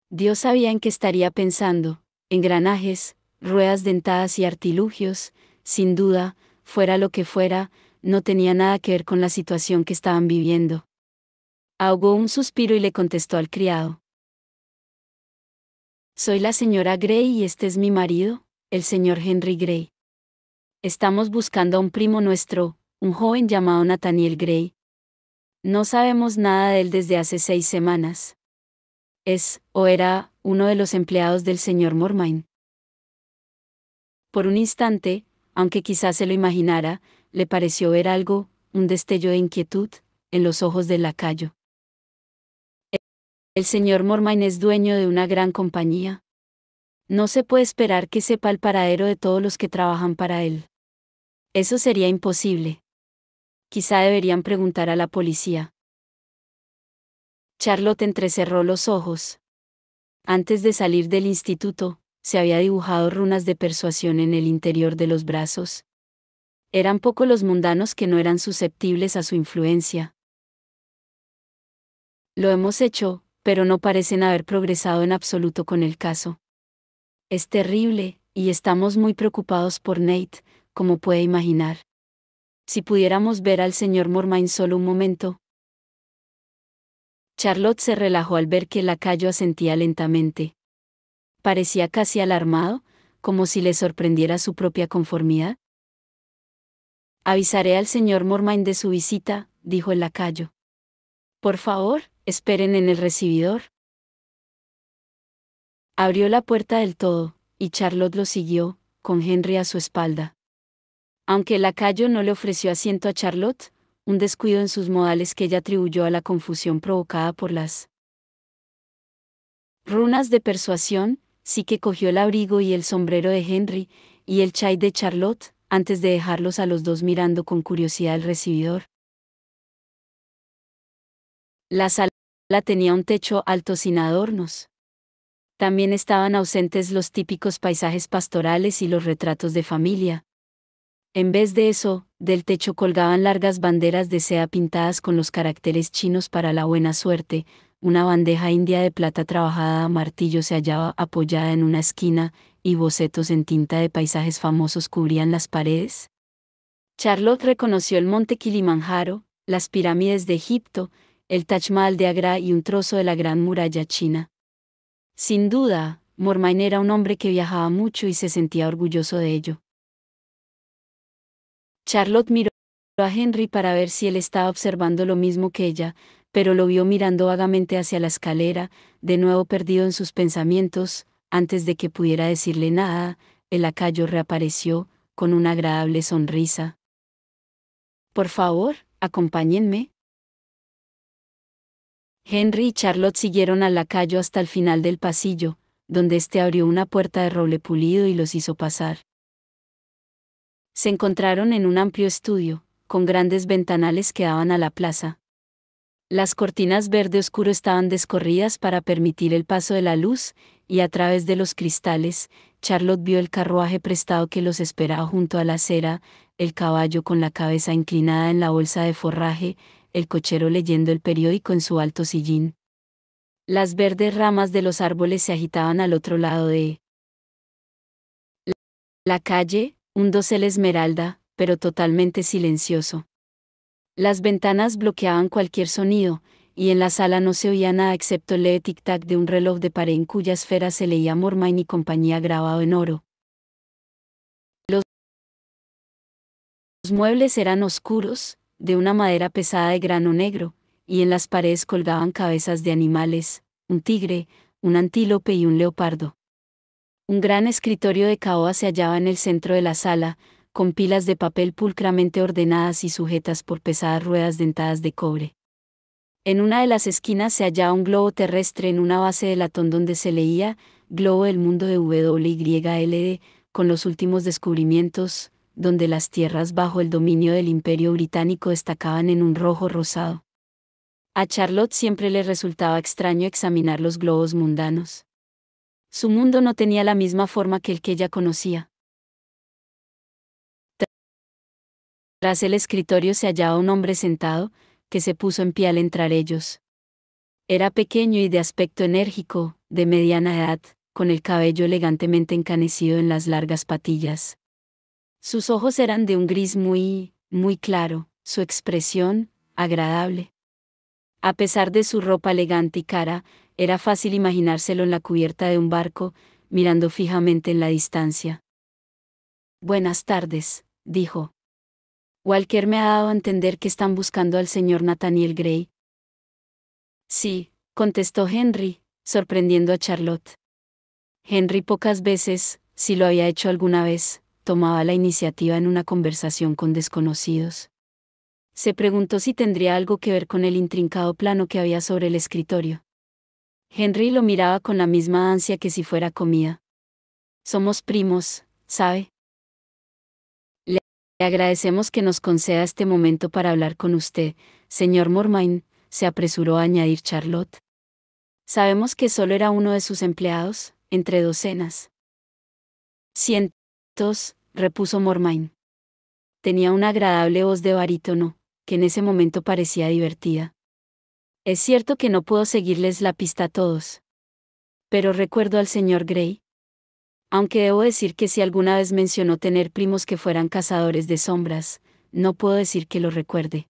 Dios sabía en qué estaría pensando: engranajes, ruedas dentadas y artilugios, sin duda, fuera lo que fuera, no tenía nada que ver con la situación que estaban viviendo. Ahogó un suspiro y le contestó al criado. Soy la señora Gray y este es mi marido, el señor Henry Gray. Estamos buscando a un primo nuestro, un joven llamado Nathaniel Gray. No sabemos nada de él desde hace 6 semanas. Es, o era, uno de los empleados del señor Mormain. Por un instante, aunque quizás se lo imaginara, le pareció ver algo, un destello de inquietud, en los ojos del lacayo. El señor Mormain es dueño de una gran compañía. No se puede esperar que sepa el paradero de todos los que trabajan para él. Eso sería imposible. Quizá deberían preguntar a la policía. Charlotte entrecerró los ojos. Antes de salir del instituto, se había dibujado runas de persuasión en el interior de los brazos. Eran pocos los mundanos que no eran susceptibles a su influencia. Lo hemos hecho, pero no parecen haber progresado en absoluto con el caso. Es terrible, y estamos muy preocupados por Nate, como puede imaginar. Si pudiéramos ver al señor Mormain solo un momento. Charlotte se relajó al ver que el lacayo asentía lentamente. Parecía casi alarmado, como si le sorprendiera su propia conformidad. Avisaré al señor Mormain de su visita, dijo el lacayo. Por favor, esperen en el recibidor. Abrió la puerta del todo, y Charlotte lo siguió, con Henry a su espalda. Aunque el lacayo no le ofreció asiento a Charlotte, un descuido en sus modales que ella atribuyó a la confusión provocada por las runas de persuasión, sí que cogió el abrigo y el sombrero de Henry, y el chai de Charlotte, antes de dejarlos a los dos mirando con curiosidad el recibidor. La sala tenía un techo alto sin adornos. También estaban ausentes los típicos paisajes pastorales y los retratos de familia. En vez de eso, del techo colgaban largas banderas de seda pintadas con los caracteres chinos para la buena suerte. Una bandeja india de plata trabajada a martillo se hallaba apoyada en una esquina, y bocetos en tinta de paisajes famosos cubrían las paredes. Charlotte reconoció el monte Kilimanjaro, las pirámides de Egipto, el Taj Mahal de Agra y un trozo de la Gran Muralla China. Sin duda, Mormain era un hombre que viajaba mucho y se sentía orgulloso de ello. Charlotte miró a Henry para ver si él estaba observando lo mismo que ella, pero lo vio mirando vagamente hacia la escalera, de nuevo perdido en sus pensamientos. Antes de que pudiera decirle nada, el lacayo reapareció, con una agradable sonrisa. Por favor, acompáñenme. Henry y Charlotte siguieron al lacayo hasta el final del pasillo, donde éste abrió una puerta de roble pulido y los hizo pasar. Se encontraron en un amplio estudio, con grandes ventanales que daban a la plaza. Las cortinas verde oscuro estaban descorridas para permitir el paso de la luz, y a través de los cristales, Charlotte vio el carruaje prestado que los esperaba junto a la acera, el caballo con la cabeza inclinada en la bolsa de forraje, el cochero leyendo el periódico en su alto sillín. Las verdes ramas de los árboles se agitaban al otro lado de la calle, un dosel esmeralda, pero totalmente silencioso. Las ventanas bloqueaban cualquier sonido, y en la sala no se oía nada excepto el leve tic-tac de un reloj de pared en cuya esfera se leía Mormain y compañía grabado en oro. Los muebles eran oscuros, de una madera pesada de grano negro, y en las paredes colgaban cabezas de animales, un tigre, un antílope y un leopardo. Un gran escritorio de caoba se hallaba en el centro de la sala, con pilas de papel pulcramente ordenadas y sujetas por pesadas ruedas dentadas de cobre. En una de las esquinas se hallaba un globo terrestre en una base de latón donde se leía Globo del mundo de WYLD, con los últimos descubrimientos, donde las tierras bajo el dominio del Imperio Británico destacaban en un rojo rosado. A Charlotte siempre le resultaba extraño examinar los globos mundanos. Su mundo no tenía la misma forma que el que ella conocía. Tras el escritorio se hallaba un hombre sentado, que se puso en pie al entrar ellos. Era pequeño y de aspecto enérgico, de mediana edad, con el cabello elegantemente encanecido en las largas patillas. Sus ojos eran de un gris muy claro, su expresión, agradable. A pesar de su ropa elegante y cara, era fácil imaginárselo en la cubierta de un barco, mirando fijamente en la distancia. Buenas tardes, dijo. Walker me ha dado a entender que están buscando al señor Nathaniel Gray. Sí, contestó Henry, sorprendiendo a Charlotte. Henry pocas veces, si lo había hecho alguna vez, tomaba la iniciativa en una conversación con desconocidos. Se preguntó si tendría algo que ver con el intrincado plano que había sobre el escritorio. Henry lo miraba con la misma ansia que si fuera comida. Somos primos, ¿sabe? Le agradecemos que nos conceda este momento para hablar con usted, señor Mormain, se apresuró a añadir Charlotte. Sabemos que solo era uno de sus empleados, entre docenas. Cientos, repuso Mormain. Tenía una agradable voz de barítono, que en ese momento parecía divertida. Es cierto que no puedo seguirles la pista a todos. Pero recuerdo al señor Grey. Aunque debo decir que si alguna vez mencionó tener primos que fueran cazadores de sombras, no puedo decir que lo recuerde.